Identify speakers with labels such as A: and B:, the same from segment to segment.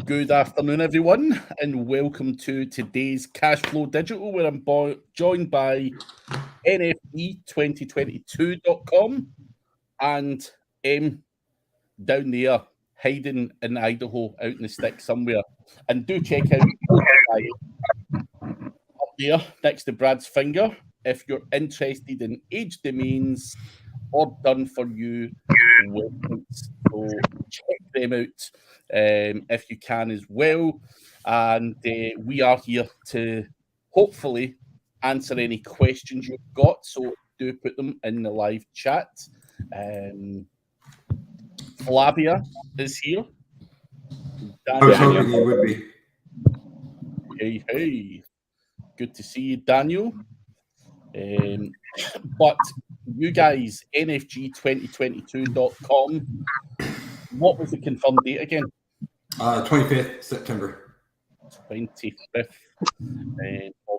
A: Good afternoon, everyone, and welcome to today's Cashflow Digital, where I'm joined by NFB2022.com and down there, hiding in Idaho, out in the sticks somewhere. And do check out up there next to Brad's finger if you're interested in age domains or done for you websites. So check them out if you can as well. And we are here to hopefully answer any questions you've got. So do put them in the live chat. Flavia is here.
B: I was hoping you would be.
A: Hey. Good to see you, Daniel. But you guys, NFG2022.com, what was the confirmed date again?
B: 25th September.
A: 25th of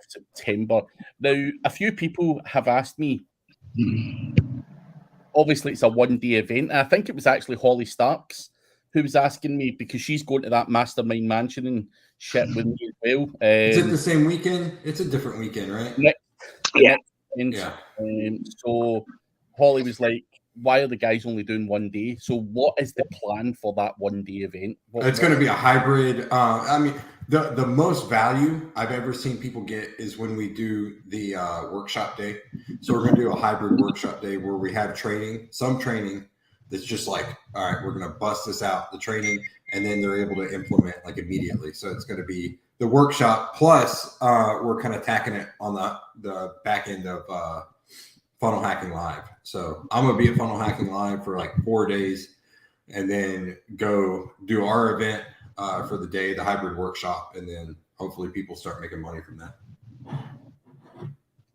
A: September. Now, a few people have asked me, obviously it's a one-day event. I think it was actually Holly Starks who was asking me because she's going to that Mastermind Mansion and shit with me as well.
B: Is it the same weekend? It's a different weekend, right?
A: Yeah.
B: So
A: Holly was like, why are the guys only doing one day? So what is the plan for that one-day event?
B: It's going to be a hybrid. I mean, the most value I've ever seen people get is when we do the workshop day. So we're going to do a hybrid workshop day where we have some training that's just like, all right, we're going to bust this out, the training, and then they're able to implement like immediately. So it's going to be the workshop plus we're kind of tacking it on the back end of Funnel Hacking Live. So I'm going to be at Funnel Hacking Live for like 4 days and then go do our event for the day, the hybrid workshop, and then hopefully people start making money from that.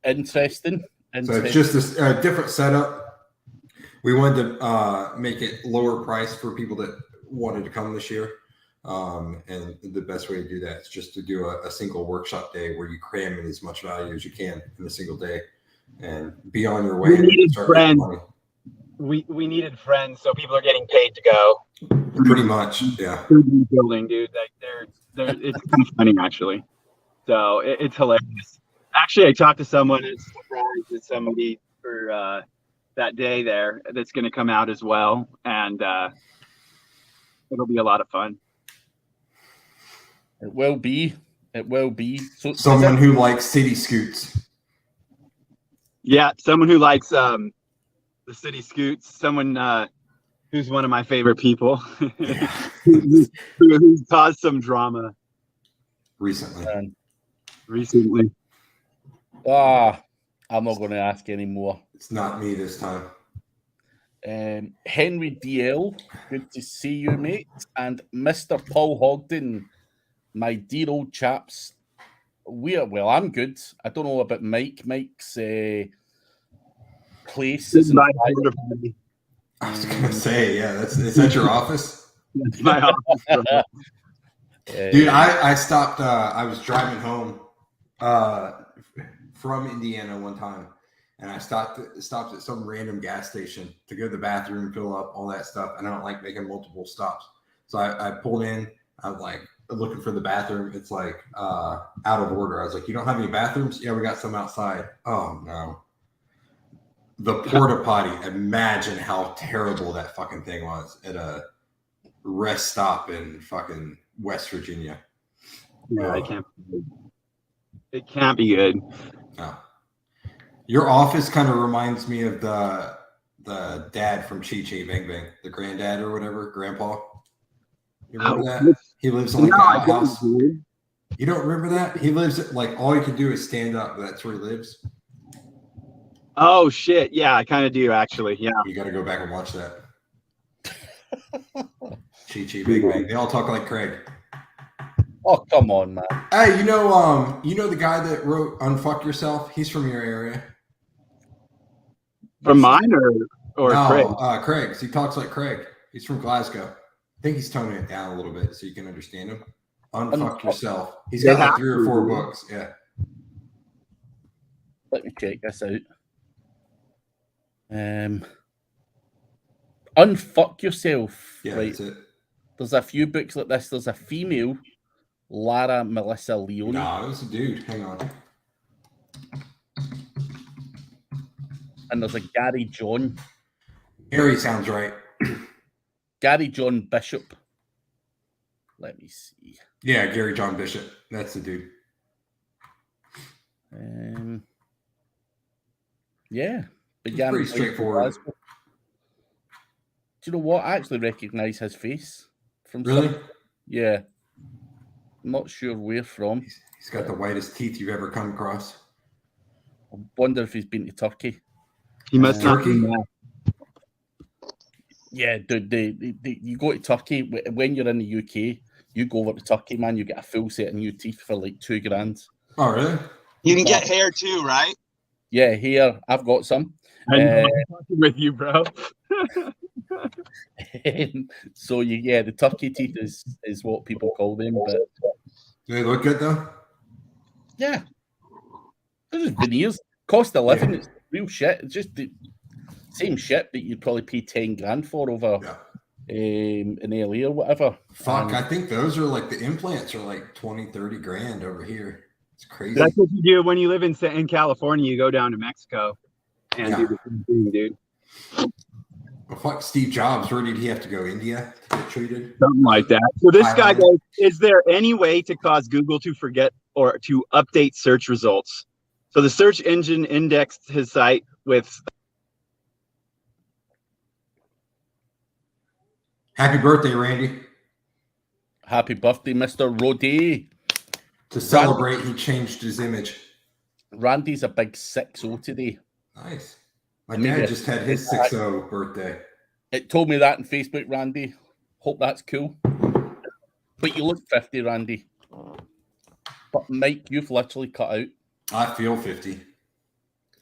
A: Interesting.
B: So it's just a different setup. We wanted to make it lower price for people that wanted to come this year. And the best way to do that is just to do a single workshop day where you cram in as much value as you can in a single day and be on your way.
C: We needed friends. We needed friends, so people are getting paid to go.
B: Pretty much, yeah.
C: Building, dude. Like it's kind of funny actually. So it's hilarious. Actually, I talked to someone. It's surprised that somebody for that day there that's going to come out as well, and it'll be a lot of fun.
A: It will be. So
B: someone who likes city scoots.
C: Yeah, someone who likes the city scoots. Someone who's one of my favorite people. who's caused some drama
B: recently.
A: I'm not going to ask anymore.
B: It's not me this time.
A: Henry DL, good to see you, mate. And Mr. Paul Hogden, my dear old chaps. I'm good. I don't know about Mike. Mike's place is
B: I was going to say, yeah, is that your office?
C: That's my office.
B: Dude, I stopped. I was driving home from Indiana one time, and I stopped at some random gas station to go to the bathroom, fill up, all that stuff. And I don't like making multiple stops. So I pulled in. I'm like looking for the bathroom. It's like out of order. I was like, you don't have any bathrooms? Yeah, we got some outside. Oh, no. The porta potty. Imagine how terrible that fucking thing was at a rest stop in fucking West Virginia.
C: Yeah, it can't be good.
B: No. Your office kind of reminds me of the dad from Chi Chi Bang Bang, the granddad or whatever, grandpa. You remember that? He lives in like a house. You don't remember that? He lives at, like, all you can do is stand up. That's where he lives.
C: Oh shit! Yeah, I kind of do actually. Yeah,
B: you got to go back and watch that. Chi Chi Bang Bang. They all talk like Craig.
A: Oh, come on, man.
B: Hey, you know the guy that wrote "Unfuck Yourself"? He's from your area.
C: From mine or
B: no,
C: Craig?
B: Craig's. He talks like Craig. He's from Glasgow. I think he's toning it down a little bit so you can understand him. Unfuck Yourself. He's got like 3 or 4 books. Yeah.
A: Let me check this out. Unfuck Yourself.
B: Yeah,
A: right.
B: That's it.
A: There's a few books like this. There's a female, Lara Melissa Leone.
B: Nah, it was a dude. Hang on.
A: And there's a Gary John.
B: Harry sounds right.
A: Gary John Bishop. Let me see.
B: Yeah, Gary John Bishop. That's the dude.
A: Yeah.
B: It's pretty straightforward.
A: Do you know what? I actually recognise his face from
B: Really?
A: something. Yeah. I'm not sure where from.
B: He's got the whitest teeth you've ever come across.
A: I wonder if he's been to Turkey.
C: He must have
B: Turkey.
C: been.
A: Yeah, dude. You go to Turkey when you're in the UK. You go over to Turkey, man. You get a full set of new teeth for like $2,000.
B: Oh, really?
C: You can get hair too, right?
A: Yeah, here I've got some.
C: I'm talking with you, bro.
A: So the turkey teeth is what people call them. But
B: Do they look good though?
A: yeah, they're just veneers. Cost of living, it's real shit. It's just the same shit that you'd probably pay $10,000 for over in LA or whatever.
B: Fuck, I think those are like the implants are like 20-30 grand over here. It's crazy.
C: That's what you do when you live in California. You go down to Mexico and do the same thing, dude.
B: Well, fuck Steve Jobs. Where did he have to go? India to get treated?
C: Something like that. So this guy goes, is there any way to cause Google to forget or to update search results? So the search engine indexed his site with...
B: Happy birthday, Randy.
A: Happy birthday, Mr. Roddy.
B: To celebrate, he changed his image.
A: Randy's a big 6-0 today.
B: Nice. My dad just had his 6-0 birthday.
A: It told me that on Facebook, Randy. Hope that's cool. But you look 50, Randy. But Mike, you've literally cut out.
B: I feel 50.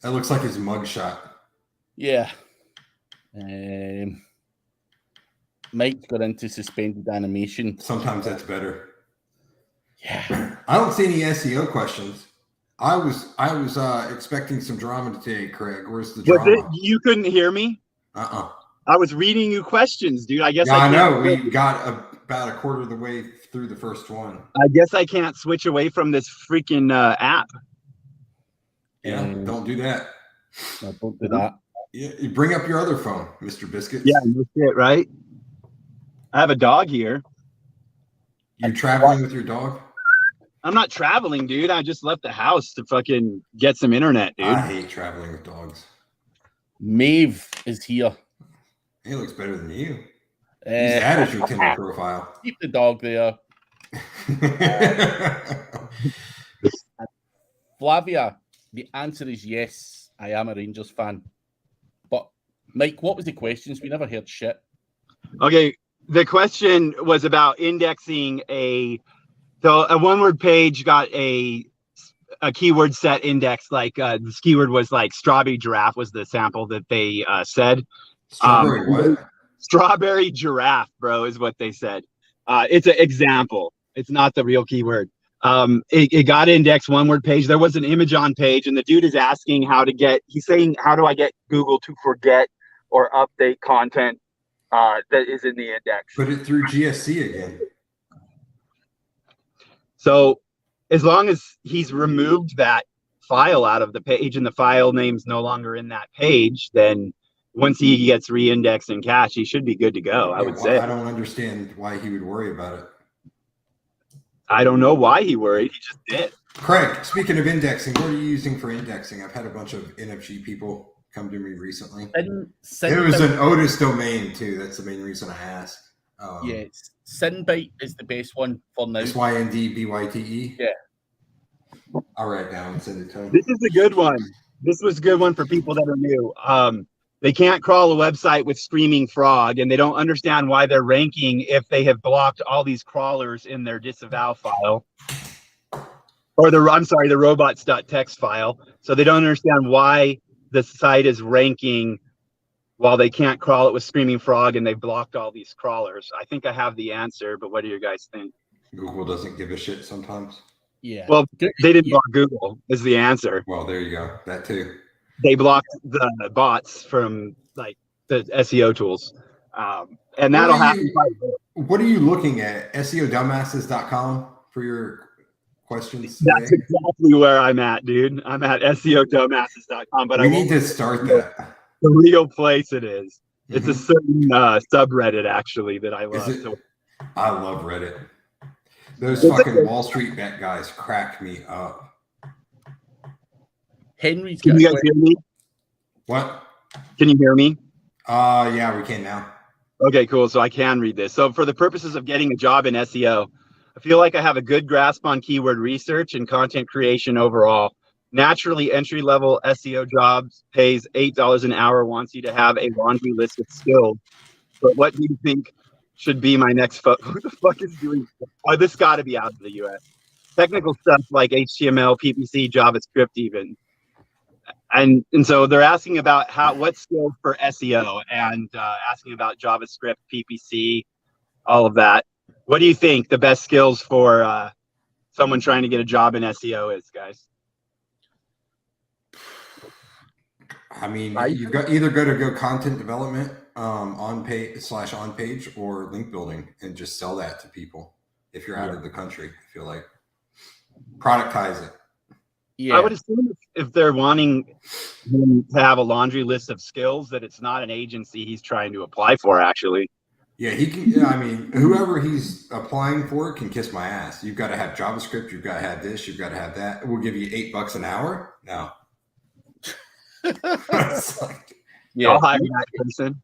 B: That looks like his mugshot.
A: Yeah. Mike got into suspended animation.
B: Sometimes that's better.
A: Yeah.
B: I don't see any SEO questions. I was expecting some drama today, Craig. Where's the drama?
C: You couldn't hear me? I was reading you questions, dude. I guess
B: I know. We got about a quarter of the way through the first one.
C: I guess I can't switch away from this freaking app.
B: Yeah, don't do that.
A: No, don't do that.
B: Yeah, you bring up your other phone, Mr. Biscuits.
C: Yeah, that's it, right? I have a dog here.
B: You traveling with your dog?
C: I'm not traveling, dude. I just left the house to fucking get some internet, dude.
B: I hate traveling with dogs.
A: Maeve is here.
B: He looks better than you. Use that as your Tinder profile.
A: Keep the dog there. Flavia, the answer is yes. I am a Rangers fan. But Mike, what was the questions? We never heard shit.
C: Okay, the question was about indexing a one-word page got a keyword set index. Like this keyword was like strawberry giraffe was the sample that they said.
B: Strawberry what?
C: Strawberry giraffe, bro, is what they said. It's an example. It's not the real keyword. It got indexed one-word page. There was an image on page, and the dude is asking he's saying, how do I get Google to forget or update content that is in the index?
B: Put it through GSC again.
C: So as long as he's removed that file out of the page and the file name's no longer in that page, then once he gets re-indexed and cached, he should be good to go, I would say.
B: I don't understand why he would worry about it.
C: I don't know why he worried. He just did.
B: Craig, speaking of indexing, what are you using for indexing? I've had a bunch of NFG people come to me recently. It was an Otis domain, too. That's the main reason I asked.
A: Yes. Sinbyte is the best one for now.
B: SYNDBYTE?
A: Yeah.
B: I'll write it down and send it to him.
C: This is a good one. This was a good one for people that are new. They can't crawl a website with Screaming Frog, and they don't understand why they're ranking if they have blocked all these crawlers in their disavow file. Or the robots.txt file. So they don't understand why the site is ranking while they can't crawl it with Screaming Frog and they've blocked all these crawlers. I think I have the answer, but what do you guys think?
B: Google doesn't give a shit sometimes.
A: Yeah.
C: Well, they didn't block Google is the answer.
B: Well, there you go. That too.
C: They blocked the bots from like the SEO tools. And that'll happen.
B: What are you looking at? SEOdumbasses.com for your questions
C: That's
B: today?
C: exactly where I'm at, dude. I'm at SEOdumbasses.com, but
B: We need to start that.
C: The real place it is. It's a
B: Mhm.
C: certain subreddit actually that I
B: Is
C: love.
B: it?
C: So
B: I love Reddit. Those
C: It's
B: fucking
C: okay.
B: Wall Street bet guys crack me up.
A: Henry's
C: Can
A: got
C: you
A: a
C: guys hear me?
B: What?
C: Can you hear me?
B: Yeah, we can now.
C: Okay, cool. So I can read this. So for the purposes of getting a job in SEO, I feel like I have a good grasp on keyword research and content creation overall. Naturally, entry-level SEO jobs pays $8 an hour, wants you to have a laundry list of skills. But what do you think should be my next who the fuck is doing? Oh, this got to be out of the US. Technical stuff like HTML, PPC, JavaScript, even. And so they're asking about what skills for SEO and asking about JavaScript, PPC, all of that. What do you think the best skills for someone trying to get a job in SEO is, guys?
B: I mean, you've got either go content development on page or link building and just sell that to people if you're out of the country. I feel like productize it.
A: Yeah.
C: I would assume if they're wanting him to have a laundry list of skills, that it's not an agency he's trying to apply for, actually.
B: Yeah, he can. Yeah, I mean, whoever he's applying for can kiss my ass. You've got to have JavaScript. You've got to have this. You've got to have that. We'll give you $8 an hour. No. Like,
A: Yeah.
C: I'll hire that person.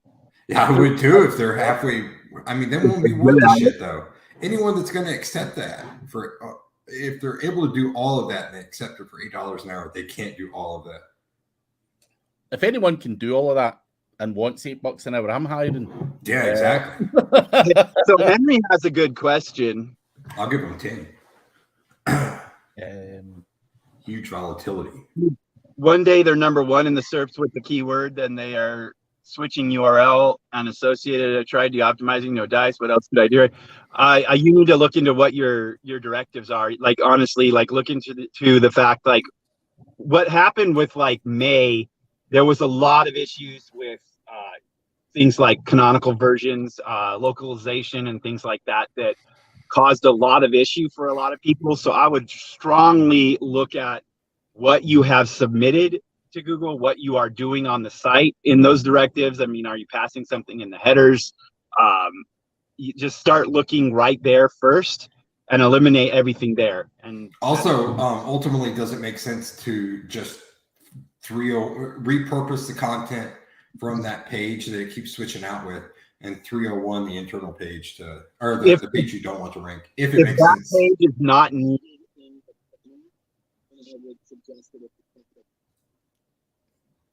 B: Yeah, I would too if they're halfway. I mean, they won't be worth the shit though. Anyone that's going to accept that for if they're able to do all of that and they accept it for $8 an hour, they can't do all of that.
A: If anyone can do all of that and wants $8 an hour, I'm hiring.
B: Yeah, exactly.
C: So Henry has a good question.
B: I'll give them 10. Huge volatility.
C: One day they're number one in the SERPs with the keyword, then they are switching URL and associated. I tried de-optimizing, no dice. What else could I do? You need to look into what your directives are. Like honestly, like look into the fact like what happened with like May. There was a lot of issues with things like canonical versions, localization, and things like that that caused a lot of issue for a lot of people. So I would strongly look at what you have submitted to Google, what you are doing on the site in those directives. I mean, are you passing something in the headers? You just start looking right there first and eliminate everything there. And
B: also, ultimately, does it make sense to just repurpose the content from that page that it keeps switching out with, and 301 the internal page to, or the page you don't want to rank? If it makes sense.
C: That page is not needed.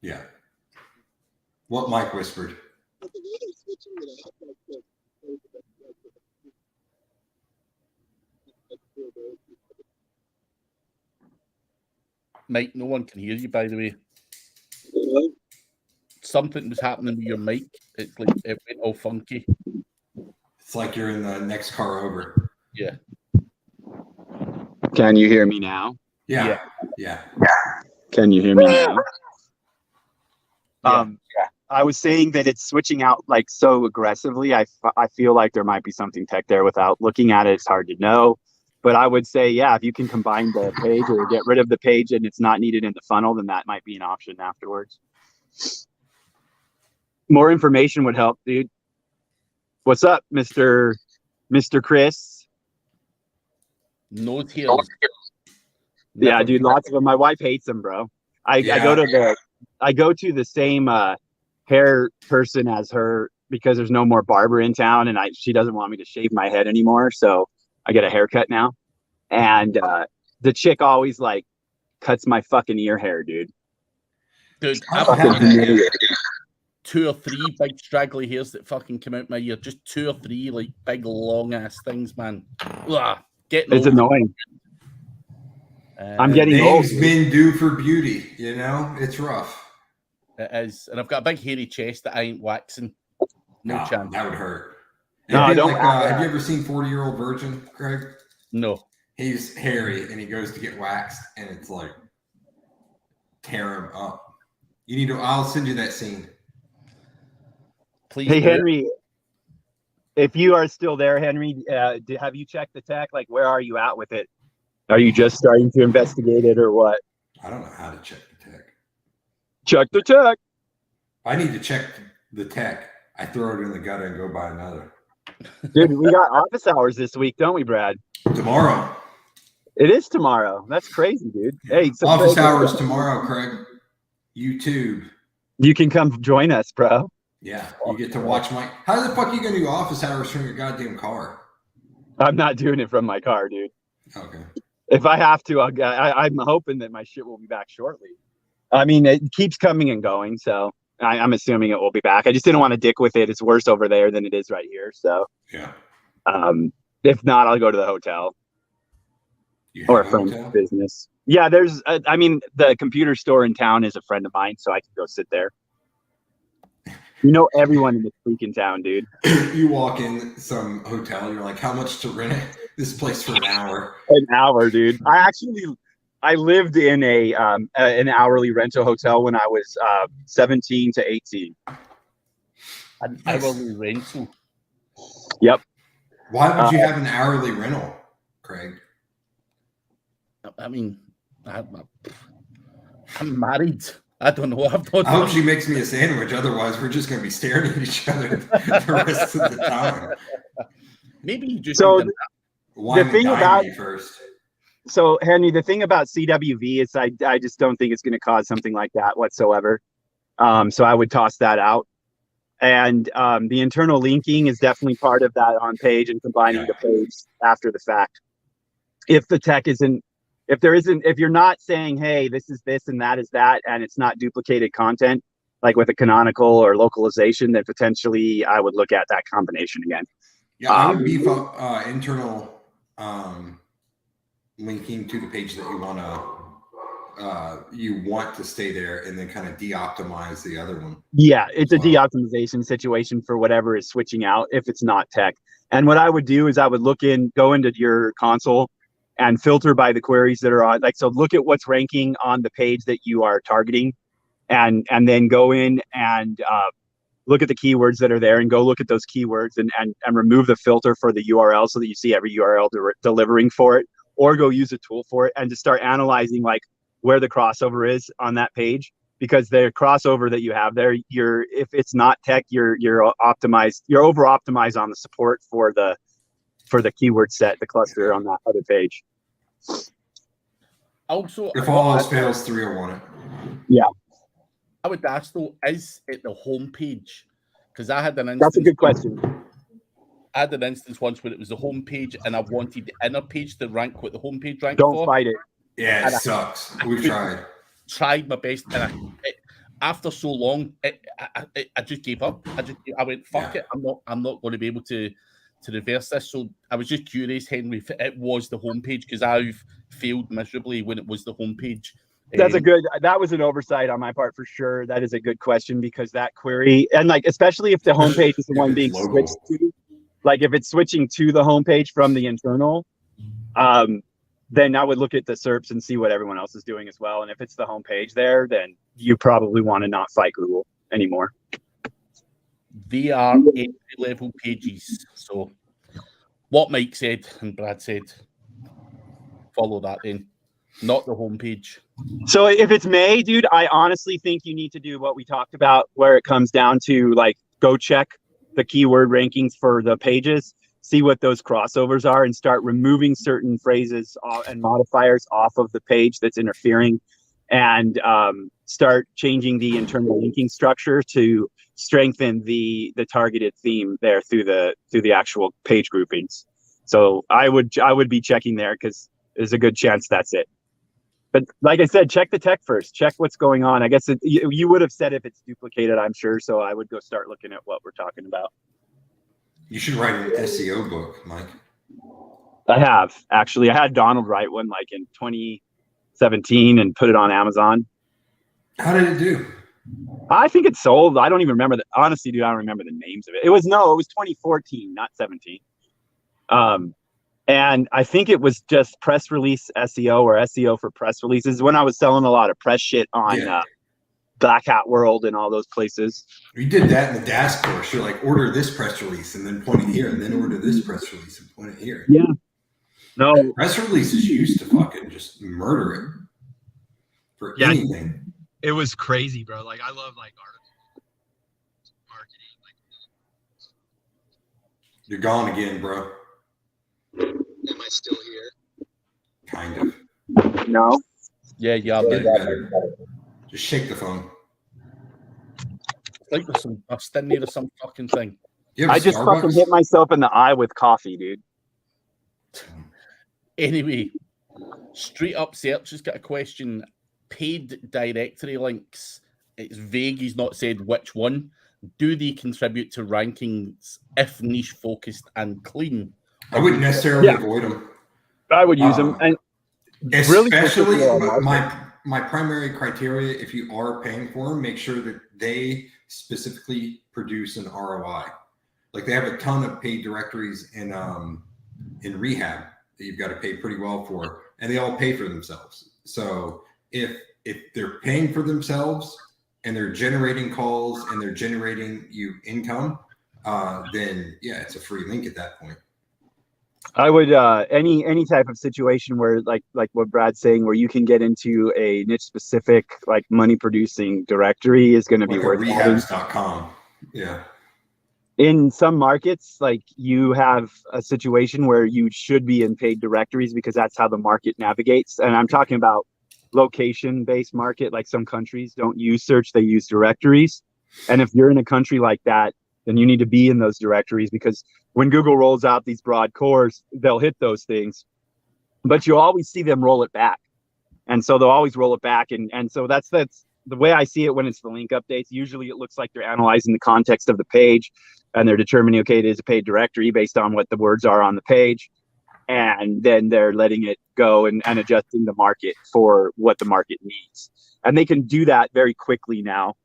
B: Yeah. What Mike whispered.
A: Mike, no one can hear you, by the way. Something was happening with your mic. It's like it went all funky.
B: It's like you're in the next car over.
A: Yeah.
C: Can you hear me now?
B: Yeah.
C: Can you hear me now?
A: Yeah.
C: I was saying that it's switching out like so aggressively. I feel like there might be something tech there. Without looking at it, it's hard to know. But I would say, yeah, if you can combine the page or get rid of the page and it's not needed in the funnel, then that might be an option afterwards. More information would help, dude. What's up, Mr. Chris?
A: No tears.
C: Yeah, dude, lots of them. My wife hates them, bro. I go to the same hair person as her because there's no more barber in town, and she doesn't want me to shave my head anymore, so I get a haircut now. And the chick always like cuts my fucking ear hair, dude.
A: Dude,
B: I've had
A: 2 or 3 big straggly hairs that fucking come out my ear. Just 2 or 3 like big long ass things, man. Ugh,
C: It's annoying. I'm getting old.
B: Things been due for beauty, you know? It's rough.
A: It is. And I've got a big hairy chest that I ain't waxing. No chance.
B: That would hurt.
C: No,
B: Have
C: don't.
B: you ever seen 40-Year-Old Virgin, Craig?
A: No.
B: He's hairy and he goes to get waxed and it's like tear him up. You need to. I'll send you that scene.
A: Please.
C: Hey, Henry. if you are still there, Henry, have you checked the tech? Like, where are you at with it? Are you just starting to investigate it or what?
B: I don't know how to check the tech.
C: Check the tech.
B: I need to check the tech. I throw it in the gutter and go buy another.
C: Dude, we got office hours this week, don't we, Brad?
B: Tomorrow.
C: It is tomorrow. That's crazy, dude. Hey,
B: office hours tomorrow, Craig. YouTube.
C: You can come join us, bro.
B: Yeah, you get to watch my. How the fuck are you gonna do office hours from your goddamn car?
C: I'm not doing it from my car, dude.
B: Okay.
C: If I have to, I'm hoping that my shit will be back shortly. I mean, it keeps coming and going, so I'm assuming it will be back. I just didn't want to dick with it. It's worse over there than it is right here. So
B: yeah.
C: If not, I'll go to the hotel or a friend's business. Yeah, there's. I mean, the computer store in town is a friend of mine, so I can go sit there. You know everyone in this freaking town, dude.
B: You walk in some hotel, you're like, how much to rent this place for an hour?
C: An hour, dude. I lived in an hourly rental hotel when I was 17 to 18.
A: An hourly rental?
C: Yep.
B: Why would you have an hourly rental, Craig?
A: I mean, I'm married. I don't know. I
B: hope she makes me a sandwich. Otherwise, we're just going to be staring at each other the rest of the time.
A: Maybe you just
C: the thing about first. So, Henry, the thing about CWV is I just don't think it's going to cause something like that whatsoever. So I would toss that out. And the internal linking is definitely part of that on page and combining the page after the fact. If the tech isn't. If you're not saying, hey, this is this and that is that, and it's not duplicated content, like with a canonical or localization, then potentially I would look at that combination again.
B: Yeah, I would beef up internal linking to the page that you want to stay there, and then kind of de-optimize the other one.
C: Yeah, it's a de-optimization situation for whatever is switching out if it's not tech. And what I would do is I would go into your console and filter by the queries that are on, so look at what's ranking on the page that you are targeting, and then go in and look at the keywords that are there and go look at those keywords and remove the filter for the URL so that you see every URL delivering for it, or go use a tool for it and just start analyzing like where the crossover is on that page, because the crossover that you have there, if it's not tech, you're optimized, you're over optimized on the support for the keyword set, the cluster on that other page.
A: Also,
B: if all else fails, 301 it.
C: Yeah.
A: I would ask though, is it the homepage? Because I had an instance.
C: That's a good question.
A: I had an instance once where it was the homepage, and I wanted the inner page to rank what the homepage ranked for.
C: Don't fight it.
B: Yeah, it sucks. We've
A: tried my best, and after so long, I just gave up. I went, fuck it. I'm not going to be able to reverse this. So I was just curious, Henry, if it was the homepage, because I've failed miserably when it was the homepage.
C: That was an oversight on my part for sure. That is a good question, because that query, and like, especially if the homepage is the one being switched to, like if it's switching to the homepage from the internal, then I would look at the SERPs and see what everyone else is doing as well. And if it's the homepage there, then you probably want to not fight Google anymore.
A: They are entry-level pages. So what Mike said and Brad said, follow that then, not the homepage.
C: So if it's May, dude, I honestly think you need to do what we talked about, where it comes down to like, go check the keyword rankings for the pages, see what those crossovers are, and start removing certain phrases and modifiers off of the page that's interfering, and start changing the internal linking structure to strengthen the targeted theme there through the actual page groupings. So I would be checking there, because there's a good chance that's it. But like I said, check the tech first. Check what's going on. I guess you would have said if it's duplicated, I'm sure. So I would go start looking at what we're talking about.
B: You should write an SEO book, Mike.
C: I have, actually. I had Donald write one like in 2017 and put it on Amazon.
B: How did it do?
C: I think it sold. I don't even remember honestly, dude, I don't remember the names of it. It was 2014, not 17. And I think it was just press release SEO, or SEO for press releases, when I was selling a lot of press shit on Black Hat World and all those places.
B: You did that in the DAS course. You're like, order this press release and then point it here, and then order this press release and point it here.
C: Yeah. No.
B: Press releases used to fucking just murder it for anything.
C: It was crazy, bro. Like, I love like article marketing. Like,
B: you're gone again, bro.
C: am I still here?
B: Kind of.
C: No.
A: Yeah,
B: Better. Just shake the phone.
A: It's like there's some dust in there or some fucking thing.
C: I just fucking hit myself in the eye with coffee, dude.
A: Anyway, Straight Up Search has got a question. Paid directory links. It's vague. He's not said which one. Do they contribute to rankings if niche focused and clean?
B: I wouldn't necessarily avoid them.
C: I would use them. And
B: especially my primary criteria, if you are paying for them, make sure that they specifically produce an ROI. Like they have a ton of paid directories in rehab that you've got to pay pretty well for, and they all pay for themselves. So if they're paying for themselves and they're generating calls and they're generating you income, then yeah, it's a free link at that point.
C: I would any type of situation where like what Brad's saying, where you can get into a niche specific like money producing directory is going to be worth
B: rehabs.com. Yeah.
C: In some markets, like you have a situation where you should be in paid directories because that's how the market navigates. And I'm talking about location based market. Like some countries don't use search, they use directories. And if you're in a country like that, then you need to be in those directories, because when Google rolls out these broad cores, they'll hit those things, but you always see them roll it back. And so they'll always roll it back. And so that's the way I see it when it's the link updates. Usually it looks like they're analyzing the context of the page and they're determining, okay, it is a paid directory based on what the words are on the page. And then they're letting it go and adjusting the market for what the market needs. And they can do that very quickly now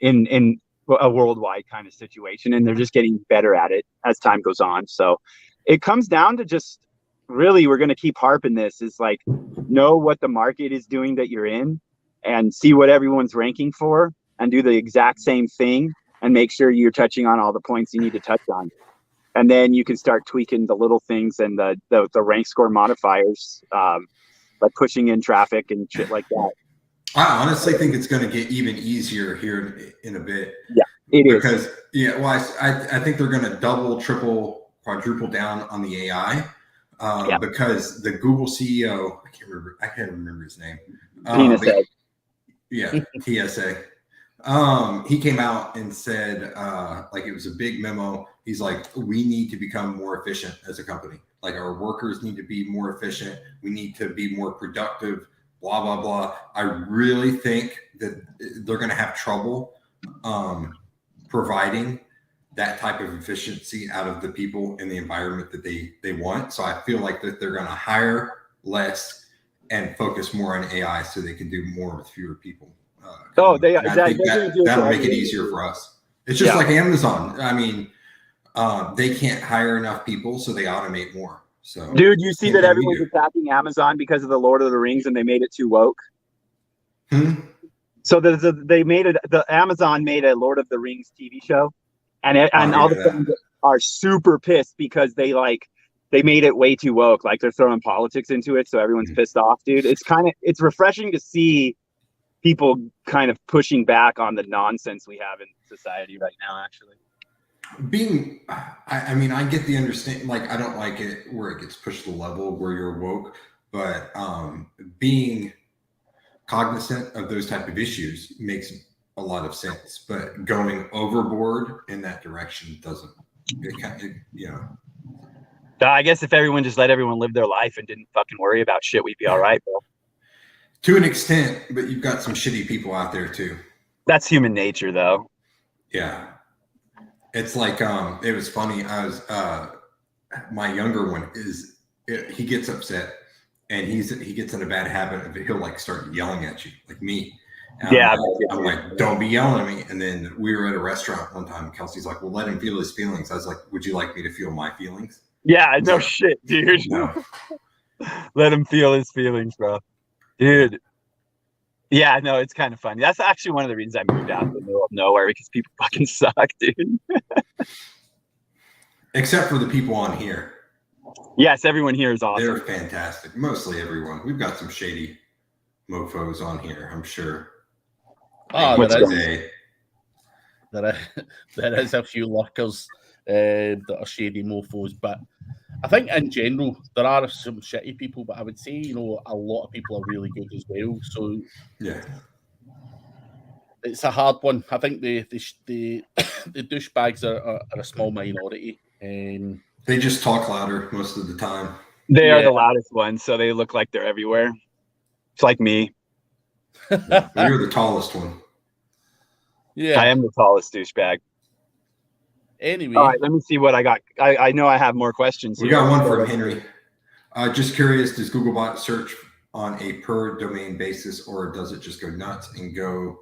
C: in a worldwide kind of situation. And they're just getting better at it as time goes on. So it comes down to just really, we're going to keep harping this, is like, know what the market is doing that you're in and see what everyone's ranking for and do the exact same thing and make sure you're touching on all the points you need to touch on. And then you can start tweaking the little things and the rank score modifiers, like pushing in traffic and shit like that.
B: I honestly think it's going to get even easier here in a bit.
C: Yeah, it is.
B: Because, I think they're going to double, triple, quadruple down on the AI because the Google CEO, I can't remember his name.
C: TSA.
B: Yeah, TSA. He came out and said, like it was a big memo. He's like, we need to become more efficient as a company. Like our workers need to be more efficient. We need to be more productive. Blah, blah, blah. I really think that they're going to have trouble providing that type of efficiency out of the people in the environment that they want. So I feel like that they're going to hire less and focus more on AI so they can do more with fewer people.
C: That'll
B: make it easier for us. It's just like Amazon. I mean, they can't hire enough people, so they automate more. So,
C: dude, you see that everyone's attacking Amazon because of the Lord of the Rings and they made it too woke. So the Amazon made a Lord of the Rings TV show, and all the fans are super pissed because they made it way too woke. Like they're throwing politics into it, so everyone's pissed off, dude. It's refreshing to see people kind of pushing back on the nonsense we have in society right now, actually.
B: I mean, I get the understanding, like, I don't like it where it gets pushed to the level where you're woke, but being cognizant of those type of issues makes a lot of sense, but going overboard in that direction doesn't.
C: I guess if everyone just let everyone live their life and didn't fucking worry about shit, we'd be all right, bro.
B: To an extent, but you've got some shitty people out there too.
C: That's human nature, though.
B: Yeah. It's like, it was funny. I was, my younger one he gets upset and he gets in a bad habit of he'll like start yelling at you, like me. And I'm like, don't be yelling at me. And then we were at a restaurant one time. Kelsey's like, well, let him feel his feelings. I was like, would you like me to feel my feelings?
C: Yeah, no shit, dude.
B: No.
C: Let him feel his feelings, bro. Dude. Yeah, no, it's kind of funny. That's actually one of the reasons I moved out in the middle of nowhere, because people fucking suck, dude.
B: Except for the people on here.
C: Yes, everyone here is
B: They're
C: awesome.
B: fantastic. Mostly everyone. We've got some shady mofos on here, I'm sure.
A: Oh,
C: What's
A: there is a few lurkers that are shady mofos, but I think in general there are some shitty people, but I would say, you know, a lot of people are really good as well. So
B: yeah,
A: it's a hard one. I think the the douchebags are a small minority.
B: they just talk louder most of the time.
C: They are the loudest ones, so they look like they're everywhere. It's like me.
B: Well, you're the tallest one.
A: Yeah,
C: I am the tallest douchebag.
A: Anyway,
C: all right, let me see what I got. I know I have more questions.
B: We
C: here.
B: got one from Henry. Just curious, does Googlebot search on a per domain basis, or does it just go nuts and go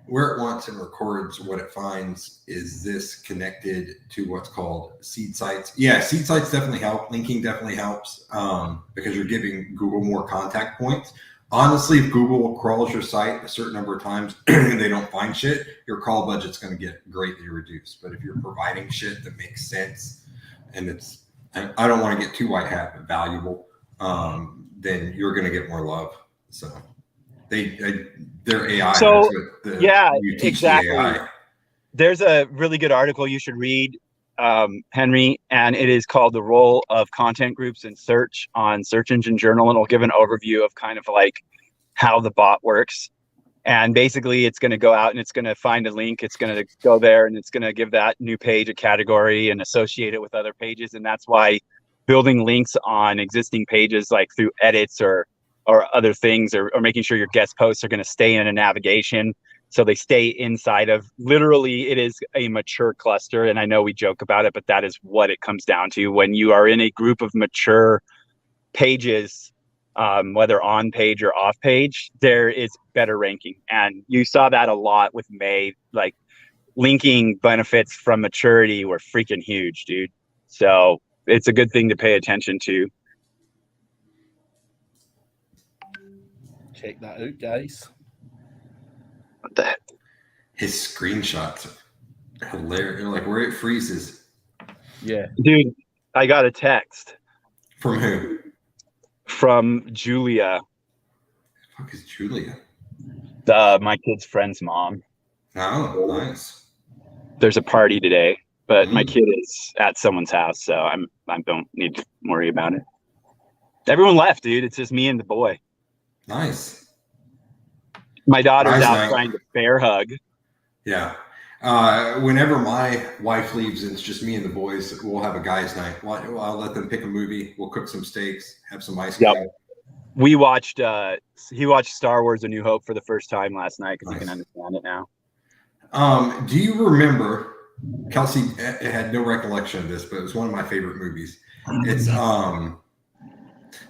B: where it wants and records what it finds? Is this connected to what's called seed sites? Yeah, seed sites definitely help. Linking definitely helps because you're giving Google more contact points. Honestly, if Google crawls your site a certain number of times and they don't find shit, your crawl budget's going to get greatly reduced. But if you're providing shit that makes sense and it's, I don't want to get too white hat, but valuable, then you're going to get more love. So their AI.
C: So yeah,
B: you teach
C: exactly.
B: The AI.
C: There's a really good article you should read, Henry, and it is called "The Role of Content Groups in Search" on Search Engine Journal, and it'll give an overview of kind of like how the bot works. And basically, it's going to go out and it's going to find a link. It's going to go there and it's going to give that new page a category and associate it with other pages. And that's why building links on existing pages, like through edits or other things, or making sure your guest posts are going to stay in a navigation, so they stay inside of, literally, it is a mature cluster. And I know we joke about it, but that is what it comes down to. When you are in a group of mature pages, whether on page or off page, there is better ranking. And you saw that a lot with May. Like, linking benefits from maturity were freaking huge, dude. So it's a good thing to pay attention to.
A: check that out, guys.
C: What the heck?
B: His screenshots are hilarious. Like where it freezes.
A: Yeah,
C: Dude, I got a text
B: From who?
C: from Julia,
B: The fuck is Julia?
C: my kid's friend's mom.
B: Oh, nice.
C: There's a party today, but my kid is at someone's house, so I don't need to worry about it. Everyone left, dude. It's just me and the boy.
B: Nice.
C: My daughter's
B: Nice
C: out
B: night.
C: trying to bear hug.
B: Yeah. Whenever my wife leaves and it's just me and the boys, we'll have a guys' night. I'll let them pick a movie. We'll cook some steaks, have some ice cream.
C: Yep. We watched. He watched Star Wars: A New Hope for the first time last night because he can understand it now.
B: Do you remember? Kelsey had no recollection of this, but it was one of my favorite movies. It's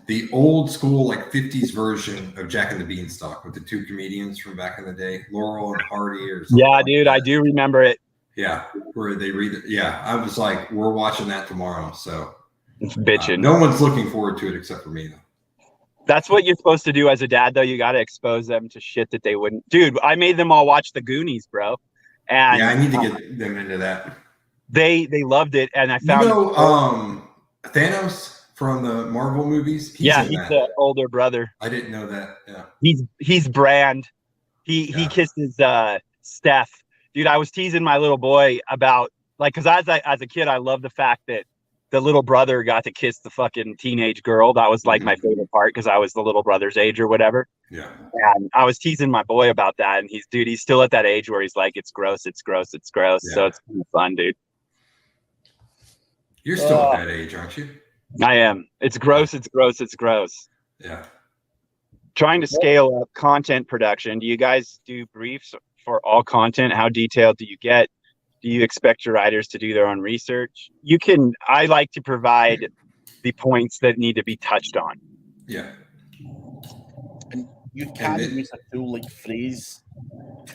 B: the old school, like 50s version of Jack and the Beanstalk with the two comedians from back in the day, Laurel and Hardy, or something.
C: Yeah, dude, I do remember it.
B: Yeah, where they read it. Yeah, I was like, we're watching that tomorrow. So
C: it's bitching.
B: No one's looking forward to it except for me, though.
C: That's what you're supposed to do as a dad, though. You got to expose them to shit that they wouldn't. Dude, I made them all watch The Goonies, bro. And
B: yeah, I need to get them into that.
C: They loved it, and I found
B: Thanos from the Marvel movies.
C: He's the older brother.
B: I didn't know that. Yeah,
C: he's Brand. He kisses Steph. Dude, I was teasing my little boy about, like, because as a kid, I love the fact that the little brother got to kiss the fucking teenage girl. That was like my favorite part because I was the little brother's age or whatever.
B: Yeah.
C: And I was teasing my boy about that, and he's still at that age where he's like, it's gross, it's gross, it's gross. Yeah. So it's kind of fun, dude.
B: You're still at that age, aren't you?
C: I am. It's gross, it's gross, it's gross.
B: Yeah.
C: Trying to scale up content production. Do you guys do briefs for all content? How detailed do you get? Do you expect your writers to do their own research? I like to provide the points that need to be touched on.
B: Yeah.
A: And you can use a tool like Phrase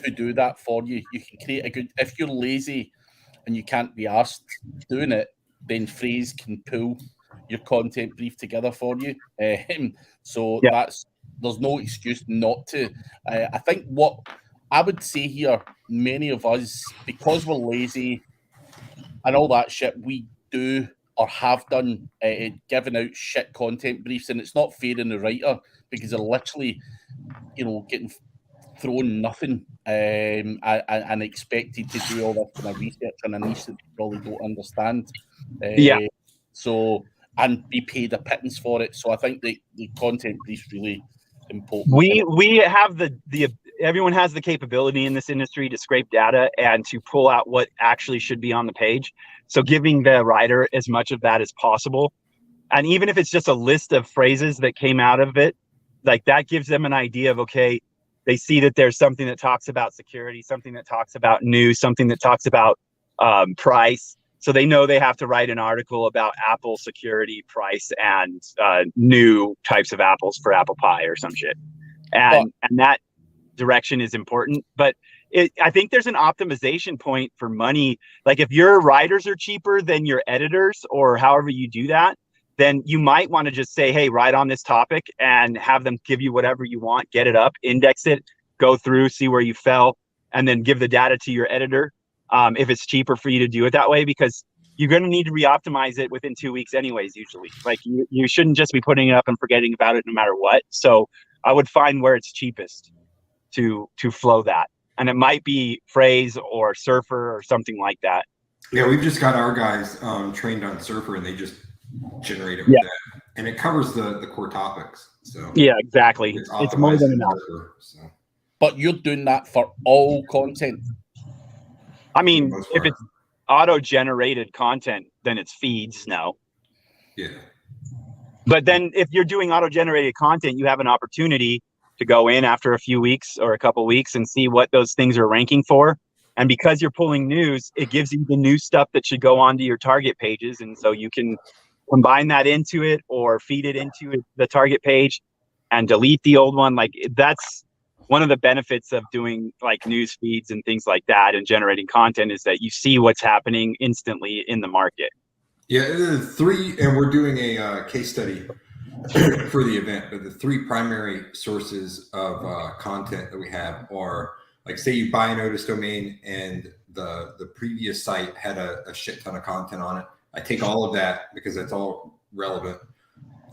A: to do that for you. You can create a good, if you're lazy and you can't be asked doing it, then Phrase can pull your content brief together for you. So there's no excuse not to. I think what I would say here, many of us, because we're lazy and all that shit, we do or have done giving out shit content briefs, and it's not fair in the writer because they're literally, getting thrown nothing and expected to do all this kind of research on a niche that they probably don't understand. So, and be paid a pittance for it. So I think the content brief's really important.
C: We have the everyone has the capability in this industry to scrape data and to pull out what actually should be on the page. So giving the writer as much of that as possible. And even if it's just a list of phrases that came out of it, like that gives them an idea of, okay, they see that there's something that talks about security, something that talks about news, something that talks about price. So they know they have to write an article about Apple security, price, and new types of apples for apple pie or some shit. And that direction is important. But I think there's an optimization point for money. Like if your writers are cheaper than your editors or however you do that, then you might want to just say, hey, write on this topic and have them give you whatever you want, get it up, index it, go through, see where you fell, and then give the data to your editor if it's cheaper for you to do it that way, because you're going to need to re-optimize it within 2 weeks anyways, usually. Like you shouldn't just be putting it up and forgetting about it no matter what. So I would find where it's cheapest to flow that. And it might be phrase or surfer or something like that.
B: Yeah, we've just got our guys trained on surfer, and they just generate it with that, and it covers the core topics. So
C: yeah, exactly. It's more than enough.
B: So.
A: But you're doing that for all content.
C: I mean, if it's auto-generated content, then it's feeds now.
B: Yeah.
C: But then if you're doing auto-generated content, you have an opportunity to go in after a few weeks or a couple weeks and see what those things are ranking for. And because you're pulling news, it gives you the new stuff that should go onto your target pages. And so you can combine that into it or feed it into the target page and delete the old one. Like that's one of the benefits of doing like news feeds and things like that and generating content, is that you see what's happening instantly in the market.
B: Yeah, and we're doing a case study for the event, but the three primary sources of content that we have are, like, say you buy a notice domain and the previous site had a shit ton of content on it. I take all of that because that's all relevant,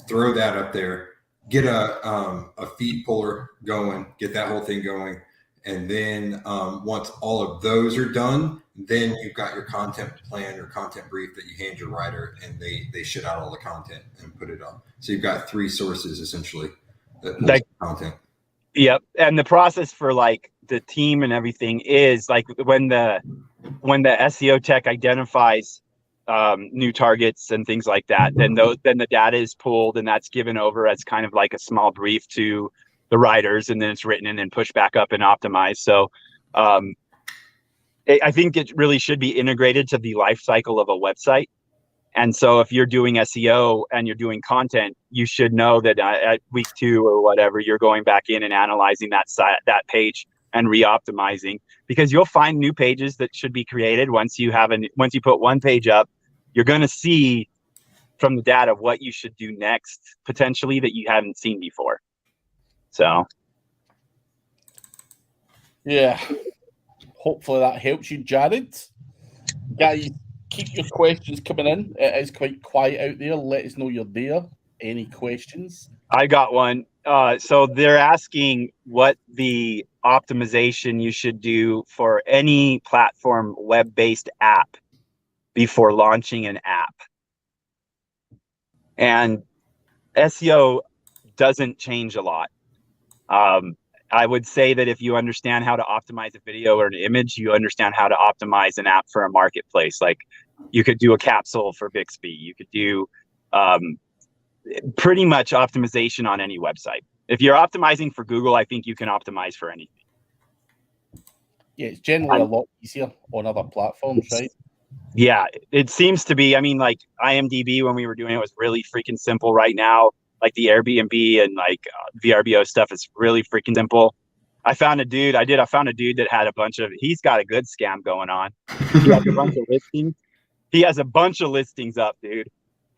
B: throw that up there, get a feed puller going, get that whole thing going. And then once all of those are done, then you've got your content plan or content brief that you hand your writer, and they shit out all the content and put it up. So you've got three sources essentially that pulls content.
C: Yep. And the process for like the team and everything is like when the SEO tech identifies new targets and things like that, then the data is pulled and that's given over as kind of like a small brief to the writers, and then it's written and then pushed back up and optimized. So I think it really should be integrated to the life cycle of a website. And so if you're doing SEO and you're doing content, you should know that at week 2 or whatever, you're going back in and analyzing that page and re-optimizing, because you'll find new pages that should be created once you put one page up. You're going to see from the data what you should do next, potentially, that you haven't seen before. So,
A: yeah, hopefully that helps you, Jared. Guys, keep your questions coming in. It is quite quiet out there. Let us know you're there. Any questions?
C: I got one. So they're asking what the optimization you should do for any platform web-based app before launching an app. And SEO doesn't change a lot. I would say that if you understand how to optimize a video or an image, you understand how to optimize an app for a marketplace. Like you could do a capsule for Bixby. You could do pretty much optimization on any website. If you're optimizing for Google, I think you can optimize for anything.
A: Yeah, it's generally a lot easier on other platforms, right?
C: Yeah, it seems to be. I mean, like IMDb, when we were doing it, was really freaking simple. Right now, like the Airbnb and like VRBO stuff is really freaking simple. I found a dude that had he's got a good scam going on. He has a bunch of listings. He has a bunch of listings up, dude.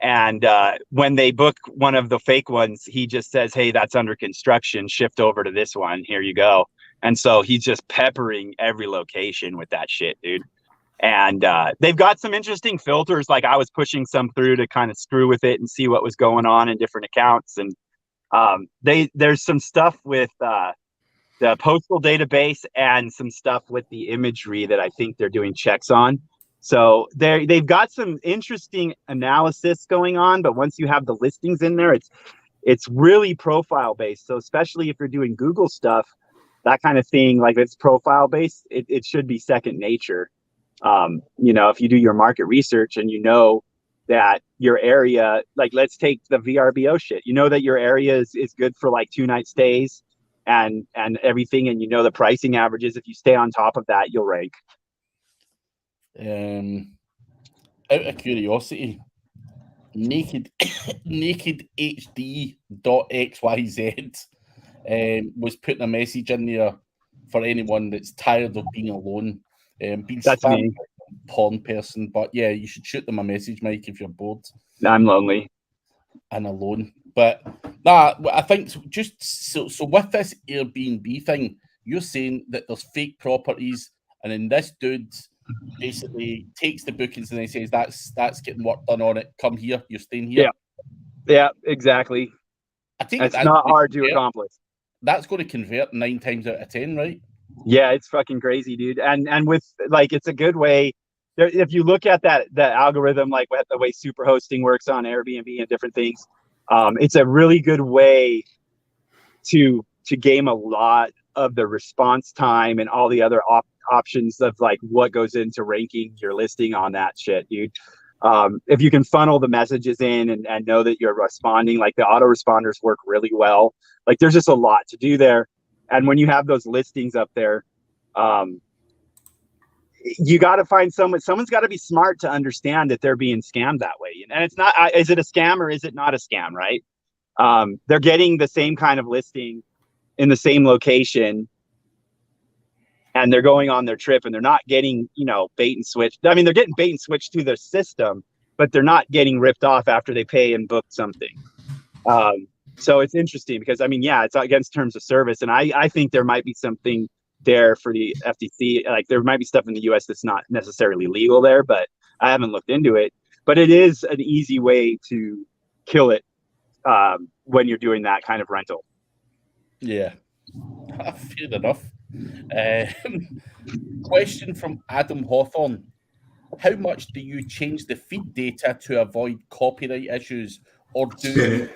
C: And when they book one of the fake ones, he just says, hey, that's under construction, shift over to this one, here you go. And so he's just peppering every location with that shit, dude. And they've got some interesting filters. Like I was pushing some through to kind of screw with it and see what was going on in different accounts. And there's some stuff with the postal database and some stuff with the imagery that I think they're doing checks on. So they've got some interesting analysis going on, but once you have the listings in there, it's really profile based. So especially if you're doing Google stuff, that kind of thing, like it's profile based, it should be second nature. You know, if you do your market research and you know that your area, like let's take the VRBO shit, you know that your area is good for like 2-night stays and everything, and you know the pricing averages, if you stay on top of that, you'll rank.
A: Out of curiosity, naked hd.xyz was putting a message in there for anyone that's tired of being alone. Being
C: That's
A: spammed
C: me.
A: by a porn person, but yeah, you should shoot them a message, Mike, if you're bored
C: I'm lonely
A: and alone. But nah, I think just so with this Airbnb thing, you're saying that there's fake properties, and then this dude basically takes the bookings and then says that's getting work done on it. Come here, you're staying here.
C: Yeah, exactly.
A: I think
C: it's not hard to accomplish.
A: That's going to convert 9 times out of 10, right?
C: Yeah, it's fucking crazy, dude. And with like, it's a good way. If you look at the algorithm, like the way super hosting works on Airbnb and different things, it's a really good way to game a lot of the response time and all the other options of like what goes into ranking your listing on that shit, dude. If you can funnel the messages in and know that you're responding, like the autoresponders work really well. Like there's just a lot to do there. And when you have those listings up there, you got to find someone's got to be smart to understand that they're being scammed that way. And it's not, is it a scam or is it not a scam, right? They're getting the same kind of listing in the same location, and they're going on their trip, and they're not getting, you know, bait and switch. I mean, they're getting bait and switch through their system, but they're not getting ripped off after they pay and book something. So it's interesting because, I mean, yeah, it's against terms of service. And I think there might be something there for the FTC. Like there might be stuff in the US that's not necessarily legal there, but I haven't looked into it. But it is an easy way to kill it when you're doing that kind of rental.
A: Yeah, fair enough. Question from Adam Hawthorne. How much do you change the feed data to avoid copyright issues, or do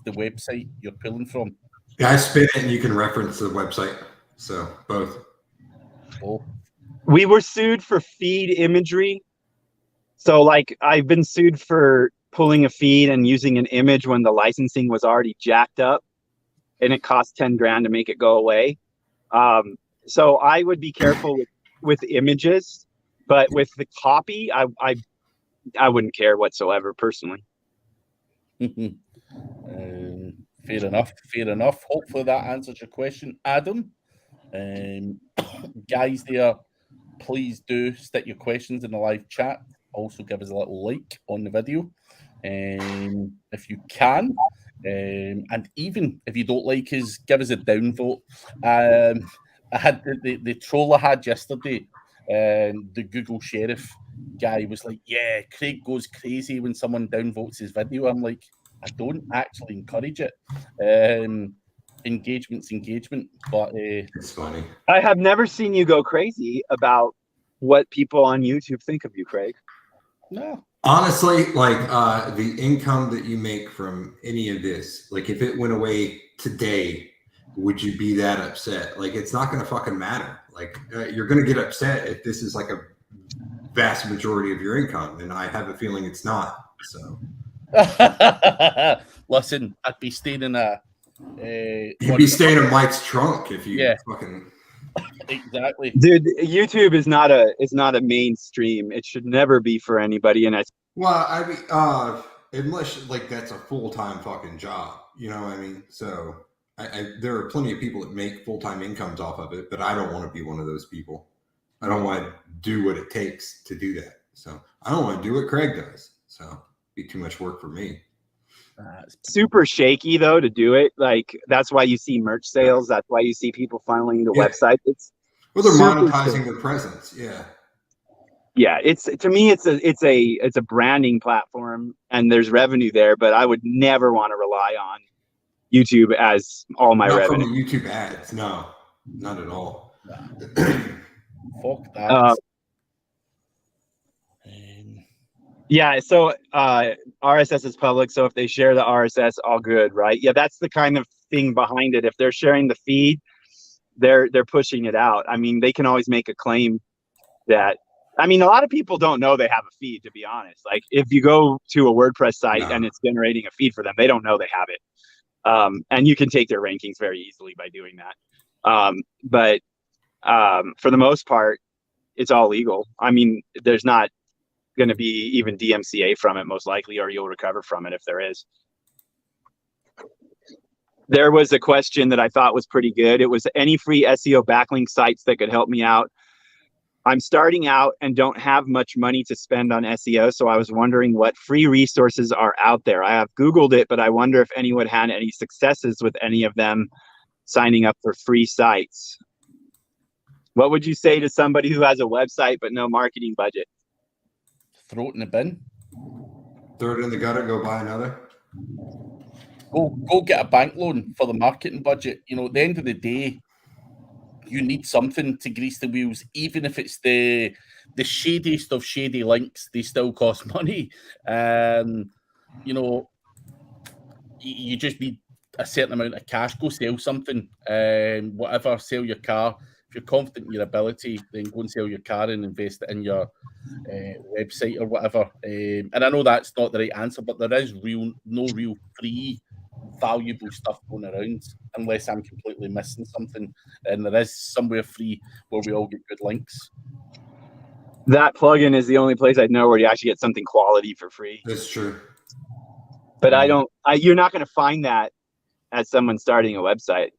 A: the website you're pulling from?
B: Yeah, I spin it and you can reference the website. So both.
A: Oh.
C: We were sued for feed imagery. So like I've been sued for pulling a feed and using an image when the licensing was already jacked up and it cost 10 grand to make it go away. So I would be careful with images, but with the copy, I wouldn't care whatsoever personally.
A: Fair enough. Hopefully that answers your question, Adam. Guys there, please do stick your questions in the live chat. Also give us a little like on the video if you can. And even if you don't like us, give us a downvote. I had the troll I had yesterday, the Google sheriff guy was like, yeah, Craig goes crazy when someone downvotes his video. I'm like, I don't actually encourage it. Engagement's engagement, but
B: it's funny.
C: I have never seen you go crazy about what people on YouTube think of you, Craig.
A: No.
B: Honestly, like the income that you make from any of this, like if it went away today, would you be that upset? Like it's not going to fucking matter. Like you're going to get upset if this is like a vast majority of your income, and I have a feeling it's not. So
A: listen, I'd be staying in
B: you'd be staying in Mike's trunk if you fucking
A: exactly.
C: Dude, YouTube is not a mainstream. It should never be for anybody. And
B: I mean, unless like that's a full-time fucking job, you know what I mean? So there are plenty of people that make full-time incomes off of it, but I don't want to be one of those people. I don't want to do what it takes to do that. So I don't want to do what Craig does. So be too much work for me.
C: Super shaky though to do it. Like that's why you see merch sales. That's why you see people funneling the website.
B: Well, they're monetizing their presence.
C: Yeah, it's to me, it's a branding platform, and there's revenue there. But I would never want to rely on YouTube as all my revenue.
B: From the YouTube ads, no, not at all.
A: Fuck that.
C: Yeah, so RSS is public, so if they share the RSS, all good, right? Yeah, that's the kind of thing behind it. If they're sharing the feed, they're pushing it out. I mean, they can always make a claim that, I mean, a lot of people don't know they have a feed, to be honest. Like if you go to a WordPress site and it's generating a feed for them, they don't know they have it. And you can take their rankings very easily by doing that. But for the most part, it's all legal. I mean, there's not going to be even DMCA from it, most likely, or you'll recover from it if there is. There was a question that I thought was pretty good. It was any free SEO backlink sites that could help me out. I'm starting out and don't have much money to spend on SEO, so I was wondering what free resources are out there. I have Googled it, but I wonder if anyone had any successes with any of them signing up for free sites. What would you say to somebody who has a website but no marketing budget?
A: Throw it in the bin.
B: Throw it in the gutter, go buy another.
A: Go get a bank loan for the marketing budget. You know, at the end of the day, you need something to grease the wheels, even if it's the shadiest of shady links. They still cost money. You know, you just need a certain amount of cash. Go sell something, whatever. Sell your car. If you're confident in your ability, then go and sell your car and invest it in your website or whatever. And I know that's not the right answer, but there is no real free valuable stuff going around unless I'm completely missing something, and there is somewhere free where we all get good links.
C: That plugin is the only place I know where you actually get something quality for free.
B: That's true.
C: But you're not going to find that as someone starting a website.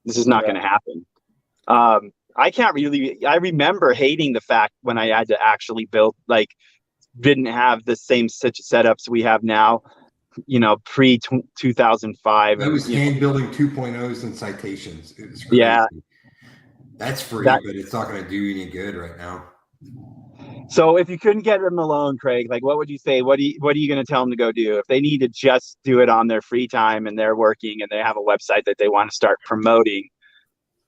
C: This is not going to happen. I remember hating the fact when I had to actually build, like, didn't have the same such setups we have now, you know, pre 2005.
B: That was hand building 2.0s and citations. It was crazy.
C: Yeah.
B: That's free, but it's not going to do any good right now.
C: So if you couldn't get them alone, Craig, like, what would you say? What are you going to tell them to go do if they need to just do it on their free time and they're working and they have a website that they want to start promoting?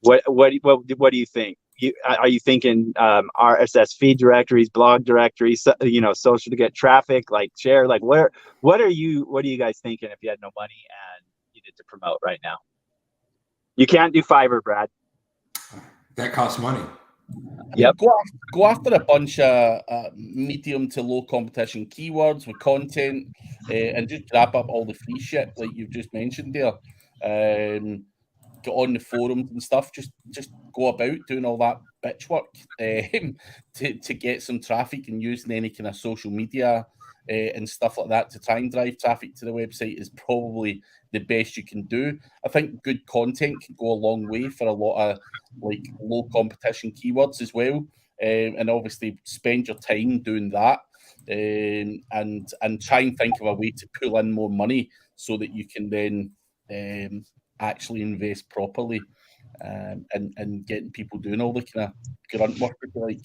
C: What do you think? Are you thinking RSS feed directories, blog directories, you know, social to get traffic, like share? Like what are you guys thinking if you had no money and you needed to promote right now? You can't do Fiverr, Brad.
B: That costs money.
C: Yep.
A: Go after a bunch of medium to low competition keywords with content, and just grab up all the free shit like you've just mentioned there. Get on the forums and stuff. Just go about doing all that bitch work to get some traffic, and using any kind of social media and stuff like that to try and drive traffic to the website is probably the best you can do. I think good content can go a long way for a lot of like low competition keywords as well, and obviously spend your time doing that, and try and think of a way to pull in more money so that you can then actually invest properly, and getting people doing all the kind of grunt work, if you like.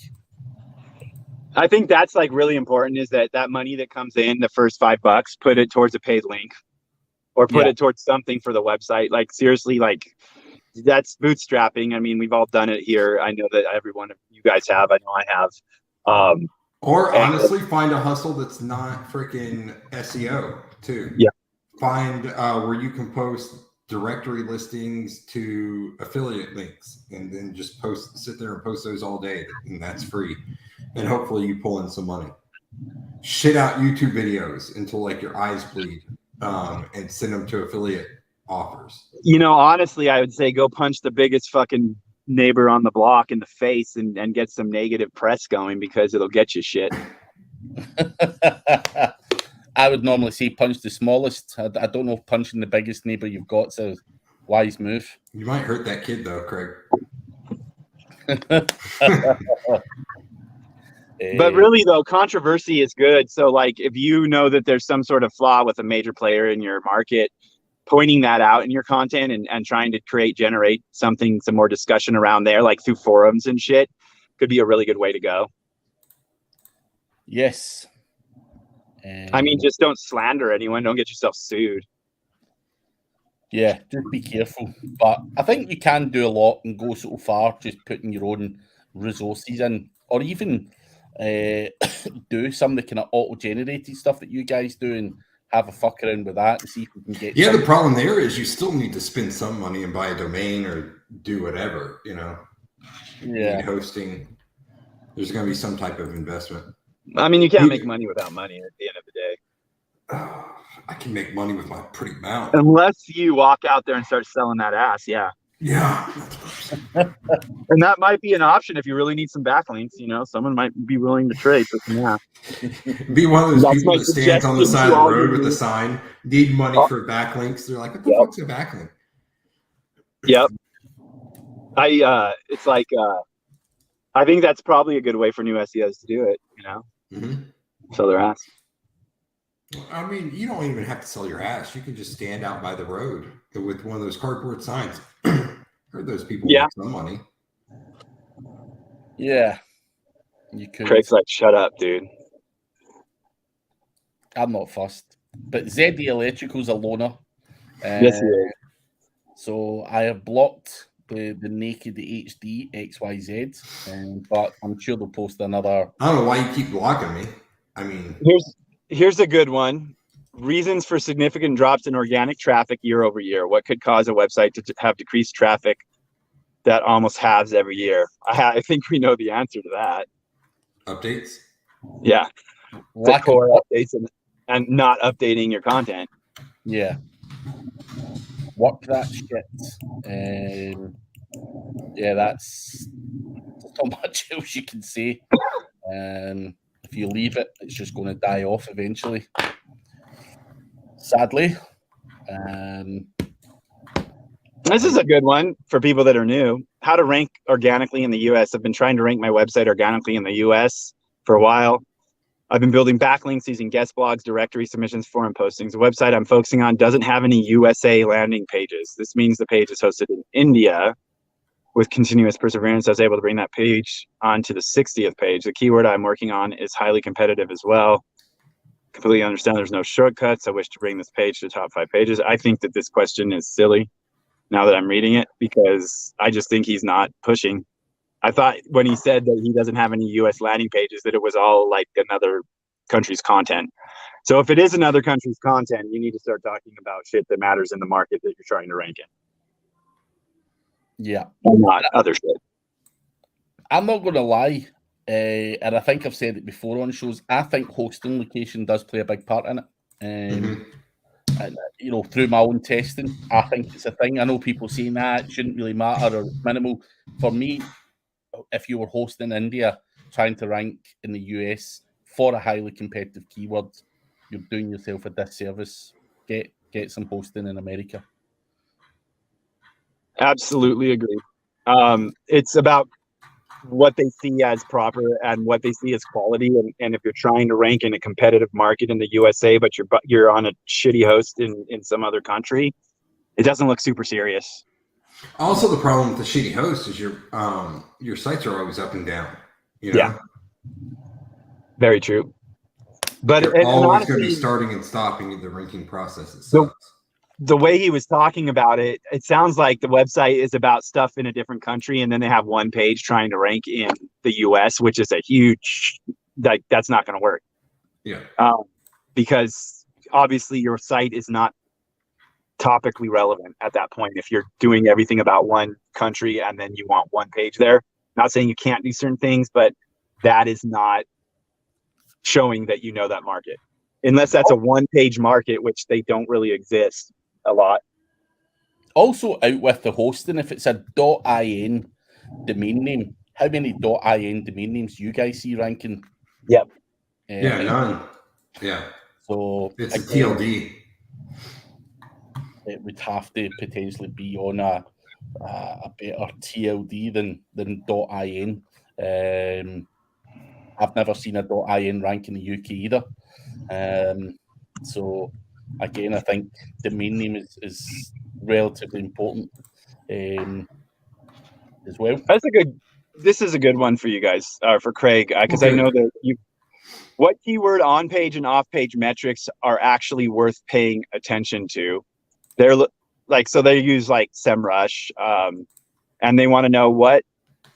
C: I think that's like really important, is that money that comes in, the first $5, put it towards a paid link, or put it towards something for the website. Like seriously, like that's bootstrapping. I mean, we've all done it here. I know that every one of you guys have. I know I have.
B: Or honestly, find a hustle that's not freaking SEO too.
C: Yeah.
B: Find where you can post directory listings to affiliate links, and then just sit there and post those all day, and that's free. And hopefully you pull in some money. Shit out YouTube videos until like your eyes bleed, and send them to affiliate offers. You know,
C: honestly, I would say go punch the biggest fucking neighbor on the block in the face and get some negative press going, because it'll get you shit.
A: I would normally say punch the smallest. I don't know if punching the biggest neighbor you've got's a wise move.
B: You might hurt that kid though, Craig.
C: But really, though, controversy is good. So, like, if you know that there's some sort of flaw with a major player in your market, pointing that out in your content and trying to generate some more discussion around there, like through forums and shit, could be a really good way to go.
A: Yes.
C: I mean, just don't slander anyone. Don't get yourself sued.
A: Yeah, just be careful. But I think you can do a lot and go so far just putting your own resources in, or even do some of the kind of auto-generated stuff that you guys do and have a fuck around with that and see if we can get.
B: Yeah, the problem there is you still need to spend some money and buy a domain or do whatever, you know.
A: Yeah.
B: Need hosting. There's going to be some type of investment.
C: I mean, you can't make money without money at the end of the day.
B: I can make money with my pretty mouth.
C: Unless you walk out there and start selling that ass, yeah.
B: Yeah.
C: And that might be an option if you really need some backlinks, you know. Someone might be willing to trade for some ass.
B: Be one of those
C: That's
B: people
C: my
B: that stands on the
C: suggestion
B: side
C: to
B: of the
C: all
B: road
C: you
B: with a sign, need money for backlinks. They're like, what the fuck's a backlink?
C: Yep. It's like, I think that's probably a good way for new SEOs to do it, you know, sell their ass.
B: I mean, you don't even have to sell your ass. You can just stand out by the road with one of those cardboard signs. Heard those people make some money.
A: Yeah. You could.
C: Craig's like, shut up, dude.
A: I'm not fussed. But ZD Electrical's a loner.
C: Yes, he is.
A: So I have blocked the naked HD XYZ, but I'm sure they'll post another.
B: I don't know why you keep blocking me. I mean,
C: here's a good one. Reasons for significant drops in organic traffic year over year. What could cause a website to have decreased traffic that almost halves every year? I think we know the answer to that.
B: Updates?
C: Yeah. The core updates and not updating your content.
A: Yeah. Work that shit. Yeah, that's not much else you can say. If you leave it, it's just going to die off eventually. Sadly.
C: This is a good one for people that are new. How to rank organically in the US. I've been trying to rank my website organically in the US for a while. I've been building backlinks using guest blogs, directory submissions, forum postings. The website I'm focusing on doesn't have any USA landing pages. This means the page is hosted in India. With continuous perseverance, I was able to bring that page onto the 60th page. The keyword I'm working on is highly competitive as well. Completely understand there's no shortcuts. I wish to bring this page to the top 5 pages. I think that this question is silly now that I'm reading it because I just think he's not pushing. I thought when he said that he doesn't have any US landing pages, that it was all like another country's content. So if it is another country's content, you need to start talking about shit that matters in the market that you're trying to rank in.
A: Yeah.
C: And not other shit.
A: I'm not going to lie, and I think I've said it before on shows, I think hosting location does play a big part in it. And, you know, through my own testing, I think it's a thing. I know people saying that it shouldn't really matter or it's minimal. For me, if you were hosting in India, trying to rank in the US for a highly competitive keyword, you're doing yourself a disservice. Get some hosting in America.
C: Absolutely agree. It's about what they see as proper and what they see as quality. And if you're trying to rank in a competitive market in the USA, but you're on a shitty host in some other country, it doesn't look super serious.
B: Also, the problem with the shitty host is your sites are always up and down. You know?
C: Yeah, very true. But
B: they're always going to be starting and stopping in the ranking process. It sucks.
C: The way he was talking about it, it sounds like the website is about stuff in a different country, and then they have one page trying to rank in the US, which is a huge, that's not going to work.
B: Yeah.
C: Because obviously your site is not topically relevant at that point if you're doing everything about one country and then you want one page there. Not saying you can't do certain things, but that is not showing that you know that market. Unless that's a one-page market, which they don't really exist a lot.
A: Also out with the hosting, if it's a .in domain name, how many .in domain names you guys see ranking?
C: Yep.
B: Yeah, none. Yeah.
A: So
B: it's a TLD.
A: It would have to potentially be on a better TLD than .in. I've never seen a .in rank in the UK either. So again, I think domain name is relatively important as well.
C: This is a good one for you guys, for Craig, because I know that what keyword on-page and off-page metrics are actually worth paying attention to. They're so they use like SEMrush, and they want to know what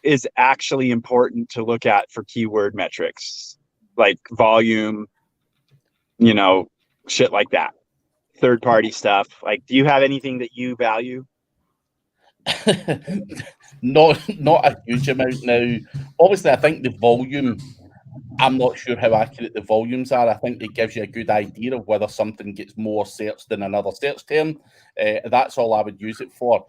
C: is actually important to look at for keyword metrics, like volume, shit like that. Third-party stuff. Like, do you have anything that you value?
A: Not a huge amount now. Obviously, I think the volume, I'm not sure how accurate the volumes are. I think it gives you a good idea of whether something gets more searched than another search term. That's all I would use it for.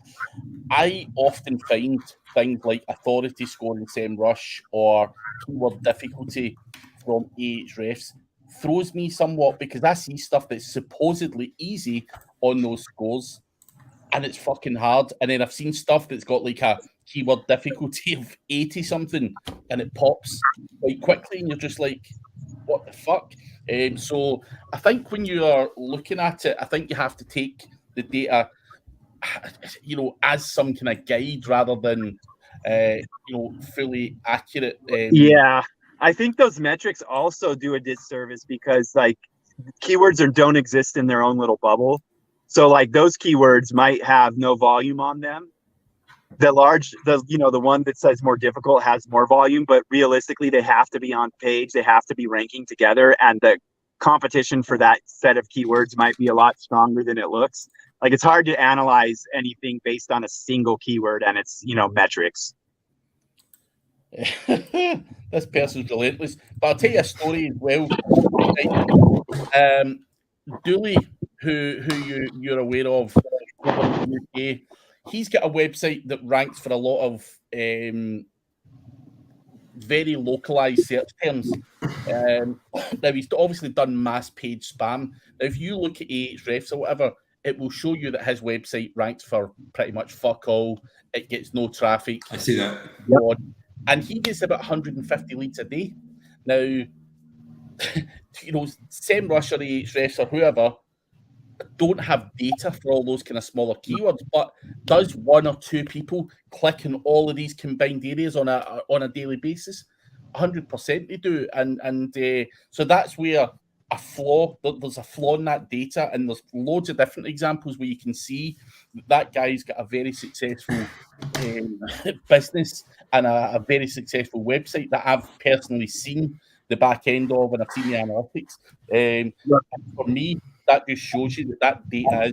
A: I often find things like authority score in SEMrush or keyword difficulty from Ahrefs throws me somewhat, because I see stuff that's supposedly easy on those scores and it's fucking hard. And then I've seen stuff that's got like a keyword difficulty of 80 something and it pops quite quickly and you're just like, what the fuck? So I think when you are looking at it, I think you have to take the data, as some kind of guide rather than, fully accurate.
C: Yeah. I think those metrics also do a disservice because like keywords don't exist in their own little bubble. So like those keywords might have no volume on them. The one that says more difficult has more volume, but realistically they have to be on page. They have to be ranking together, and the competition for that set of keywords might be a lot stronger than it looks. Like it's hard to analyze anything based on a single keyword and its, metrics.
A: This person's relentless. But I'll tell you a story as well. Dooley, who you're aware of over in the UK, he's got a website that ranks for a lot of very localized search terms. Now, he's obviously done mass page spam. Now, if you look at Ahrefs or whatever, it will show you that his website ranks for pretty much fuck all. It gets no traffic.
B: I see that.
A: Yep. And he gets about 150 leads a day. Now, SEMrush or Ahrefs or whoever don't have data for all those kind of smaller keywords, but does one or two people click in all of these combined areas on a daily basis? 100% they do, and so that's where there's a flaw in that data, and there's loads of different examples where you can see that guy's got a very successful business and a very successful website that I've personally seen the back end of, and I've seen the analytics. For me, that just shows you that data is.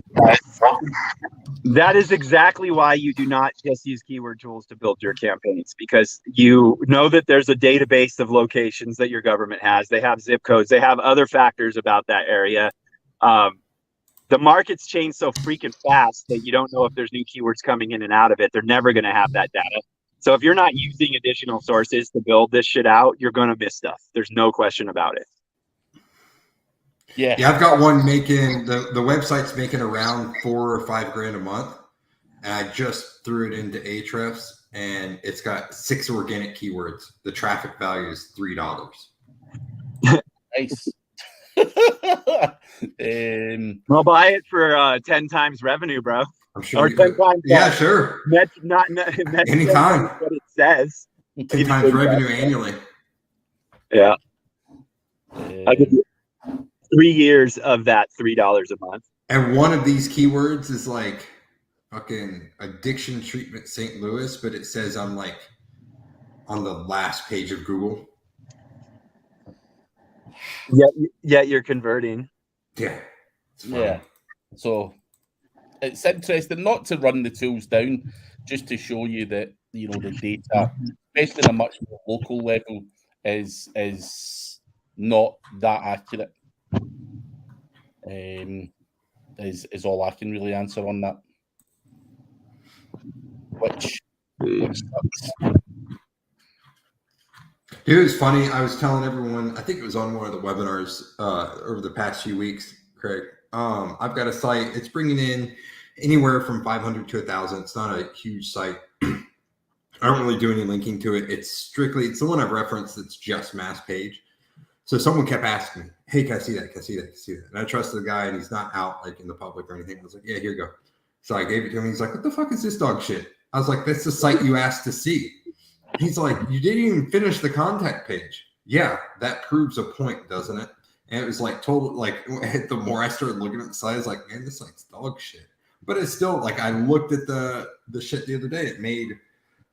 C: That is exactly why you do not just use keyword tools to build your campaigns, because you know that there's a database of locations that your government has. They have zip codes. They have other factors about that area. The market's changed so freaking fast that you don't know if there's new keywords coming in and out of it. They're never going to have that data. So if you're not using additional sources to build this shit out, you're going to miss stuff. There's no question about it.
B: Yeah, I've got one making the website's making around $4,000 or $5,000 a month, and I just threw it into Ahrefs, and it's got 6 organic keywords. The traffic value is $3.
A: Nice.
C: I'll buy it for 10 times revenue, bro.
B: I'm sure.
C: Or 10 times.
B: Yeah, sure.
C: Not
B: anytime.
C: What it says.
B: 10 times revenue annually.
C: Yeah. I give you 3 years of that $3 a month.
B: And one of these keywords is like fucking addiction treatment St. Louis, but it says I'm like on the last page of Google.
C: Yeah, you're converting.
B: Yeah.
A: Yeah. So it's interesting not to run the tools down, just to show you that the data, especially at a much more local level, is not that accurate. Is all I can really answer on that. Which sucks.
B: Dude, it's funny. I was telling everyone, I think it was on one of the webinars over the past few weeks, Craig. I've got a site. It's bringing in anywhere from 500 to 1,000. It's not a huge site. I don't really do any linking to it. It's the one I've referenced. It's just mass page. So someone kept asking me, hey, can I see that? Can I see that? Can I see that? And I trusted the guy, and he's not out like in the public or anything. I was like, yeah, here you go. So I gave it to him. He's like, what the fuck is this dog shit? I was like, that's the site you asked to see. He's like, you didn't even finish the contact page. Yeah, that proves a point, doesn't it? And it was like total, like the more I started looking at the site, I was like, man, this site's dog shit. But it's still like, I looked at the shit the other day. It made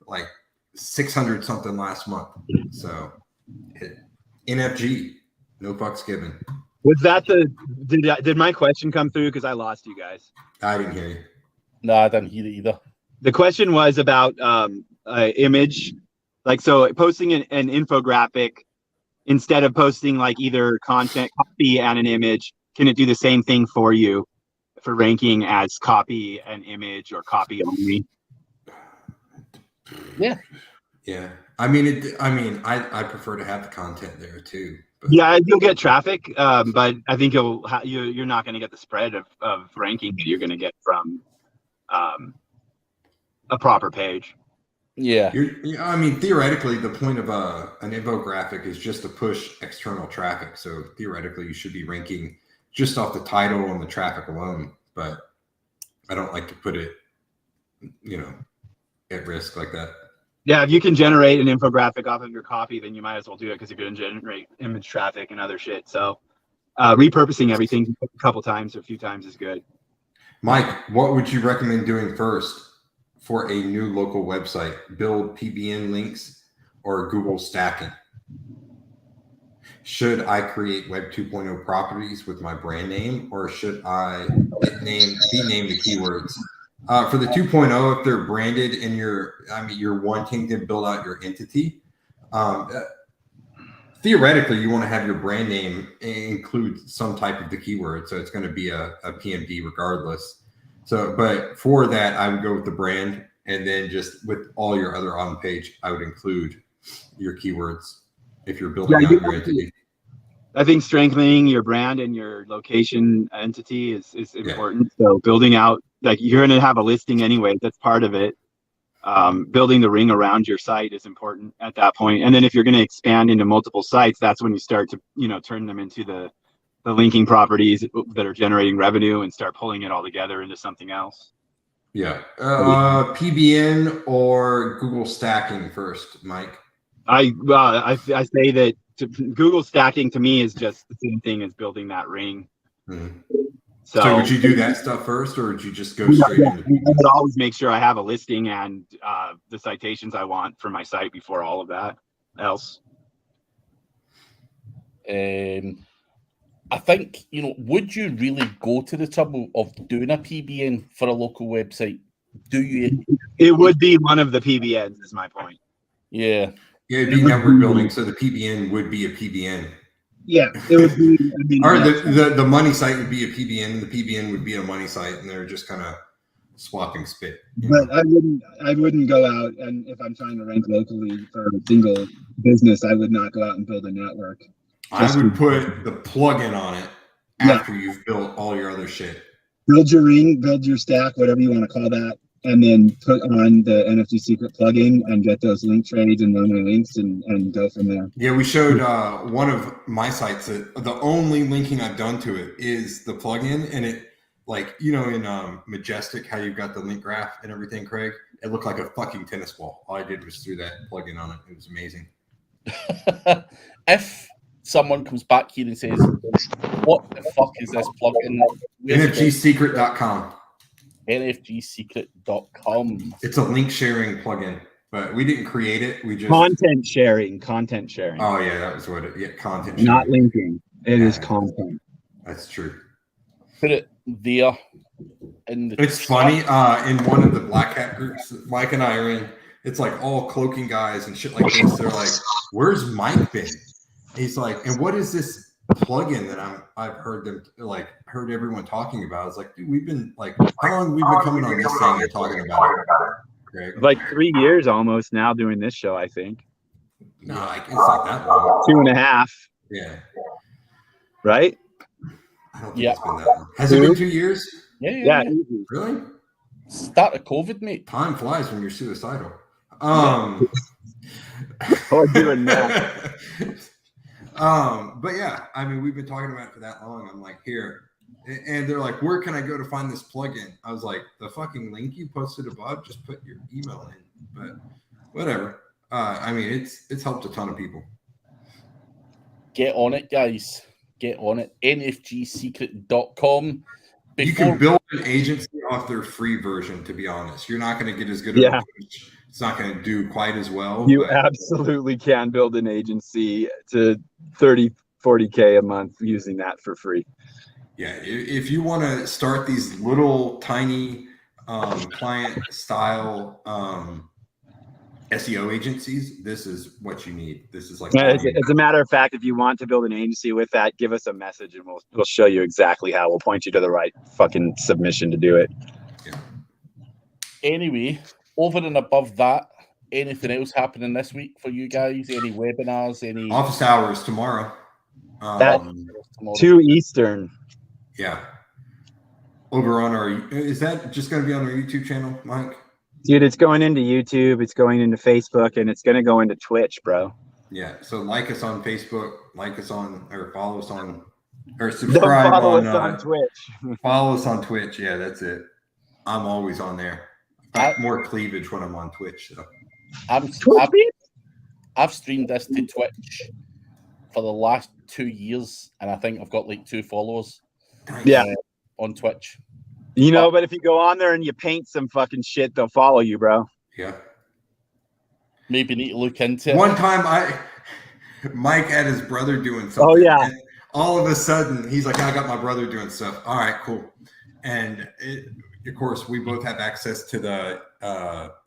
B: like 600 something last month. So NFG, no fucks given.
C: Was that did my question come through? Because I lost you guys.
B: I didn't hear you.
A: No, I didn't hear it either.
C: The question was about image, like, so posting an infographic instead of posting like either content copy and an image, can it do the same thing for you for ranking as copy and image or copy only?
A: Yeah.
B: Yeah. I mean, I prefer to have the content there too. But.
C: Yeah, you'll get traffic, but I think you're not going to get the spread of ranking that you're going to get from a proper page.
A: Yeah.
B: I mean, theoretically, the point of an infographic is just to push external traffic. So theoretically, you should be ranking just off the title and the traffic alone. But I don't like to put it, at risk like that.
C: Yeah, if you can generate an infographic off of your copy, then you might as well do it because you're going to generate image traffic and other shit. So repurposing everything a couple times or a few times is good.
B: Mike, what would you recommend doing first for a new local website? Build PBN links or Google stacking? Should I create Web 2.0 properties with my brand name, or should I be named the keywords? For the 2.0, if they're branded and you're wanting to build out your entity, theoretically, you want to have your brand name include some type of the keyword. So it's going to be a PMD regardless. So, but for that, I would go with the brand, and then just with all your other on page, I would include your keywords if you're building out your entity.
C: I think strengthening your brand and your location entity is important. Yeah. So building out, like, you're going to have a listing anyway. That's part of it. Building the ring around your site is important at that point. And then if you're going to expand into multiple sites, that's when you start to, turn them into the linking properties that are generating revenue and start pulling it all together into something else.
B: Yeah. PBN or Google stacking first, Mike?
C: I say that Google stacking to me is just the same thing as building that ring.
B: Mm-hmm. So would you do that stuff first, or would you just go straight into
C: I would always make sure I have a listing and the citations I want for my site before all of that else.
A: I think, would you really go to the trouble of doing a PBN for a local website? Do you?
C: It would be one of the PBNs, is my point.
A: Yeah.
B: Yeah, it'd be network building, so the PBN would be a PBN.
C: Yeah, it would be.
B: Or the money site would be a PBN, and the PBN would be a money site, and they're just kind of swapping spit.
C: But I wouldn't go out, and if I'm trying to rank locally for a single business, I would not go out and build a network.
B: I would put the plugin on it after you've built all your other shit.
C: Build your ring, build your stack, whatever you want to call that, and then put on the NFT secret plugin and get those link trades and run the links and go from there.
B: Yeah, we showed one of my sites that the only linking I've done to it is the plugin, and it, like, in Majestic, how you've got the link graph and everything, Craig, it looked like a fucking tennis ball. All I did was threw that plugin on it. It was amazing.
A: If someone comes back here and says, what the fuck is this plugin?
B: NFGsecret.com.
A: NFGsecret.com.
B: It's a link sharing plugin, but we didn't create it. We just
C: content sharing.
B: Oh yeah, that was what it. Yeah, content.
C: Not sharing. Linking. It is content.
B: That's true.
A: Put it there.
B: It's funny. In one of the Black Hat groups that Mike and I are in, it's like all cloaking guys and shit like this. They're like, "Where's Mike been?" He's like, "And what is this plugin that I've heard everyone talking about?" It's like, dude, we've been like, how long we've been coming on this thing and talking about it? Greg?
C: Like 3 years almost now doing this show, I think.
B: No, it's not that long.
C: 2.5.
B: Yeah.
C: Right?
B: I don't think it's been that long. Has it been 2 years?
A: Yeah.
B: Really?
A: Start of COVID, mate.
B: Time flies when you're suicidal.
C: Or doing that.
B: But yeah, I mean, we've been talking about it for that long. I'm like, here. And they're like, where can I go to find this plugin? I was like, the fucking link you posted above, just put your email in. But whatever. I mean, it's helped a ton of people.
A: Get on it, guys. Get on it. nfgsecret.com.
B: You can build an agency off their free version, to be honest. You're not going to get as good of a push. It's not going to do quite as well.
C: You absolutely can build an agency to 30, 40K a month using that for free.
B: Yeah, if you want to start these little tiny client style SEO agencies, this is what you need. This is like,
C: as a matter of fact, if you want to build an agency with that, give us a message and we'll show you exactly how. We'll point you to the right fucking submission to do it.
B: Yeah.
A: Anyway, over and above that, anything else happening this week for you guys? Any webinars? Any
B: office hours tomorrow?
C: At 2 Eastern.
B: Yeah. Over on our, is that just going to be on our YouTube channel, Mike?
C: Dude, it's going into YouTube, it's going into Facebook, and it's going to go into Twitch, bro.
B: Yeah. So like us on Facebook, like us on, or follow us on, or subscribe
C: on Twitch.
B: Follow us on Twitch. Yeah, that's it. I'm always on there. I've got more cleavage when I'm on Twitch. So.
A: I've streamed this to Twitch for the last 2 years, and I think I've got like 2 followers.
C: Yeah,
A: on Twitch.
C: You know, but if you go on there and you paint some fucking shit, they'll follow you, bro.
B: Yeah.
A: Maybe need to look into it.
B: One time Mike had his brother doing something.
C: Oh, yeah.
B: And all of a sudden, he's like, I got my brother doing stuff. All right, cool. And of course, we both have access to the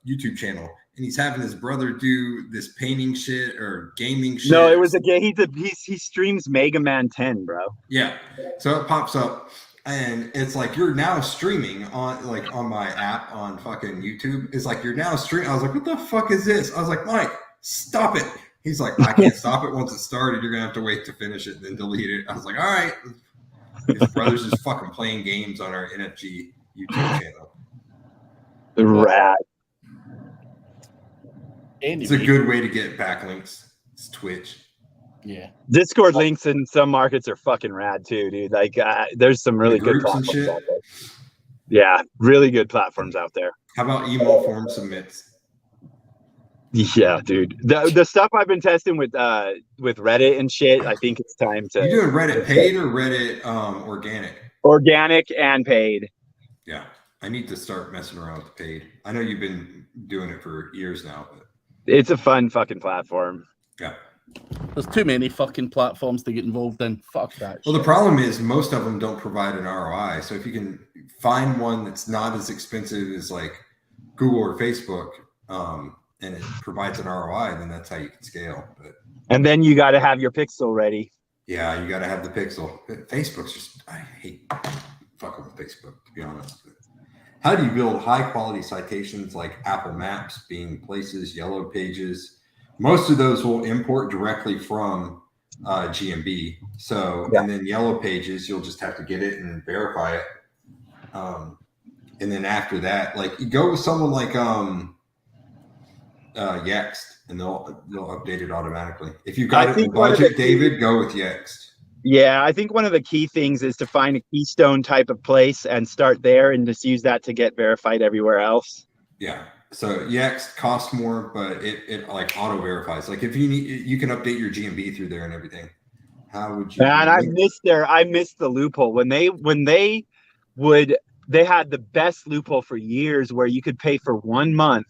B: YouTube channel. And he's having his brother do this painting shit or gaming shit.
C: No, it was he streams Mega Man 10, bro.
B: Yeah. So it pops up and it's like, you're now streaming on my app on fucking YouTube. It's like, you're now streaming. I was like, what the fuck is this? I was like, Mike, stop it. He's like, I can't stop it once it started. You're going to have to wait to finish it and then delete it. I was like, all right. His brother's just fucking playing games on our NFG YouTube channel.
C: Rad.
A: Anyway.
B: It's a good way to get backlinks. It's Twitch.
A: Yeah.
C: Discord links in some markets are fucking rad too, dude. Like, there's some really good platforms out there. Yeah, really good platforms out there.
B: How about email form submits?
C: Yeah, dude. The stuff I've been testing with Reddit and shit, I think it's time to.
B: You doing Reddit paid or Reddit organic?
C: Organic and paid.
B: Yeah, I need to start messing around with paid. I know you've been doing it for years now, but
C: it's a fun fucking platform.
B: Yeah.
A: There's too many fucking platforms to get involved in. Fuck that.
B: Well, the problem is most of them don't provide an ROI. So if you can find one that's not as expensive as like Google or Facebook, and it provides an ROI, then that's how you can scale.
C: And then you got to have your pixel ready.
B: Yeah, you got to have the pixel. Facebook's just, I hate fucking with Facebook, to be honest. How do you build high quality citations like Apple Maps, being places, yellow pages? Most of those will import directly from GMB. So, yeah. And then yellow pages, you'll just have to get it and verify it. And then after that, like you go with someone like Yext, and they'll update it automatically. If you've got it in budget, David, go with Yext.
C: Yeah, I think one of the key things is to find a keystone type of place and start there and just use that to get verified everywhere else.
B: Yeah. So Yext costs more, but it like auto verifies. Like if you need, you can update your GMB through there and everything. How would you?
C: Man, I missed the loophole when they had the best loophole for years where you could pay for 1 month,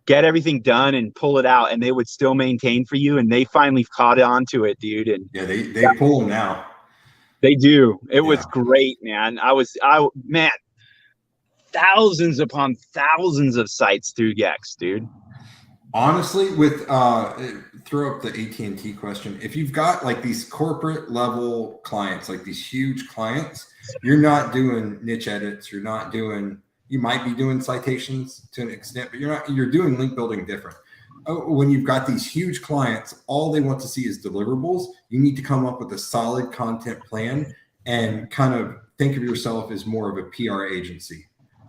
C: get everything done and pull it out, and they would still maintain for you. And they finally caught on to it, dude. And
B: yeah, they pull them now.
C: They do. It was great, man. Man, thousands upon thousands of sites through Yext, dude.
B: Honestly, with throw up the AT&T question. If you've got like these corporate level clients, like these huge clients, you're not doing niche edits. You might be doing citations to an extent, but you're doing link building different. When you've got these huge clients, all they want to see is deliverables. You need to come up with a solid content plan and kind of think of yourself as more of a PR agency.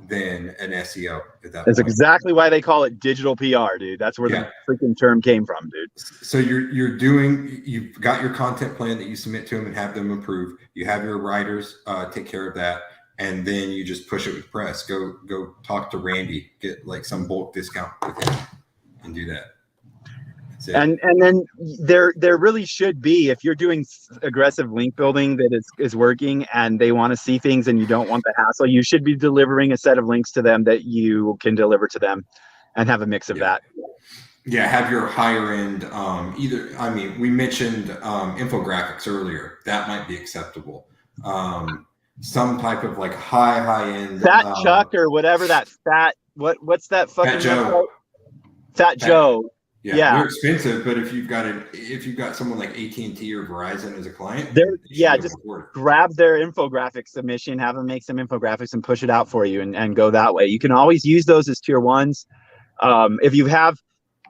B: than an SEO at that
C: That's
B: point.
C: exactly why they call it digital PR, dude. That's where the freaking term came from, dude.
B: So you've got your content plan that you submit to them and have them approve. You have your writers take care of that, and then you just push it with press. Go talk to Randy, get like some bulk discount with him, and do that.
C: And then there really should be, if you're doing aggressive link building that is working and they want to see things and you don't want the hassle, you should be delivering a set of links to them that you can deliver to them and have a mix of that.
B: Yeah, have your higher end we mentioned infographics earlier. That might be acceptable. Some type of like high end
C: Fat Chuck or whatever that what's that fucking
B: Fat Joe.
C: Fat Joe.
B: Yeah, they're expensive, but if you've got someone like AT&T or Verizon as a client,
C: just grab their infographic submission, have them make some infographics and push it out for you and go that way. You can always use those as tier ones. If you have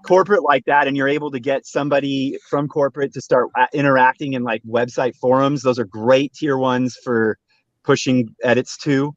C: corporate like that and you're able to get somebody from corporate to start interacting in like website forums, those are great tier ones for pushing edits to.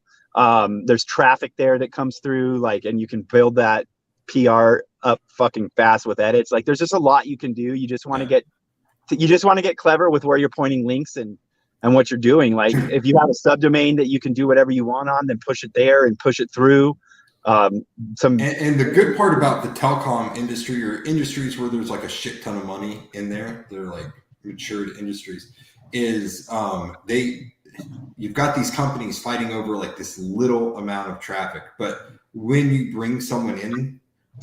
C: There's traffic there that comes through, and you can build that PR up fucking fast with edits. Like, there's just a lot you can do. You just want to get clever with where you're pointing links and what you're doing. Like, if you have a subdomain that you can do whatever you want on, then push it there and push it through. And
B: the good part about the telecom industry or industries where there's like a shit ton of money in there, they're like matured industries, is you've got these companies fighting over like this little amount of traffic, but when you bring someone in,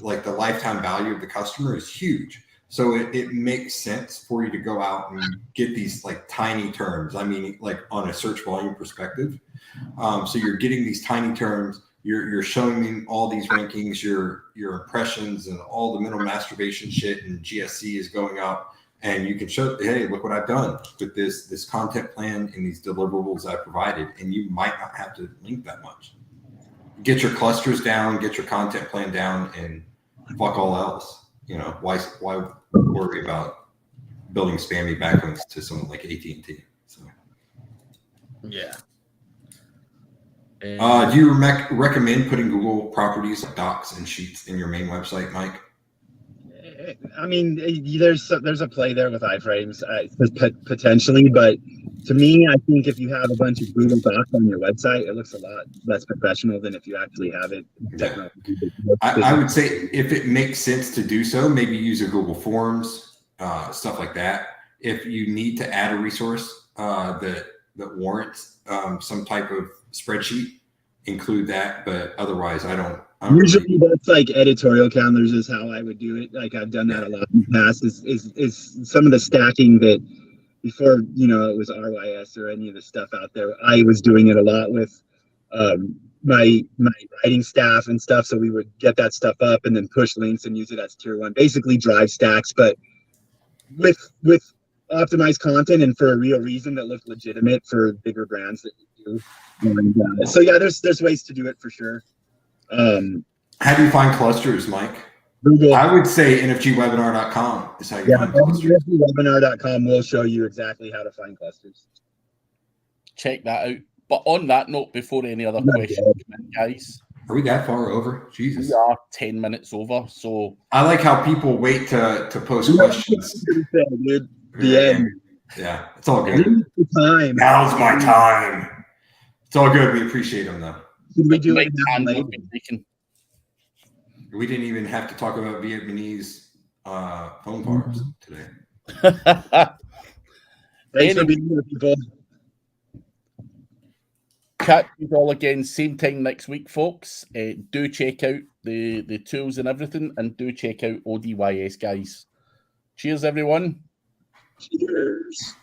B: like the lifetime value of the customer is huge. So it makes sense for you to go out and get these like tiny terms. I mean, like on a search volume perspective. So you're getting these tiny terms, you're showing them all these rankings, your impressions and all the mental masturbation shit and GSC is going up. And you can show, hey, look what I've done with this content plan and these deliverables I provided. And you might not have to link that much. Get your clusters down, get your content plan down, and fuck all else. You know, why worry about building spammy backlinks to someone like AT&T? So,
A: yeah.
B: Do you recommend putting Google properties, docs, and sheets in your main website, Mike?
C: I mean, there's a play there with iframes potentially, but to me, I think if you have a bunch of Google Docs on your website, it looks a lot less professional than if you actually have it.
B: Yeah. I would say if it makes sense to do so, maybe use a Google Forms, stuff like that. If you need to add a resource that warrants some type of spreadsheet, include that. But otherwise, I don't
C: usually that's like editorial calendars is how I would do it. Like, I've done that a lot in the past. Is some of the stacking that before, it was RYS or any of the stuff out there, I was doing it a lot with my writing staff and stuff. So we would get that stuff up and then push links and use it as tier one, basically drive stacks, but with optimized content and for a real reason that looked legitimate for bigger brands that you do. And, so yeah, there's ways to do it for sure.
B: How do you find clusters, Mike?
C: Google.
B: I would say nfgwebinar.com is how you find clusters.
C: nfgwebinar.com will show you exactly how to find clusters.
A: Check that out. But on that note, before any other questions come in, guys.
B: Are we that far over? Jesus.
A: We are 10 minutes over. So
B: I like how people wait to post questions.
C: Dude. The end.
B: Yeah, it's all good.
C: Time.
B: Now's my time. It's all good. We appreciate them though.
C: Did we do it?
B: We didn't even have to talk about Vietnamese phone farms today.
C: Thanks for being here, people.
A: Catch you all again, same time next week, folks. Do check out the tools and everything, and do check out ODYS, guys. Cheers, everyone.
C: Cheers.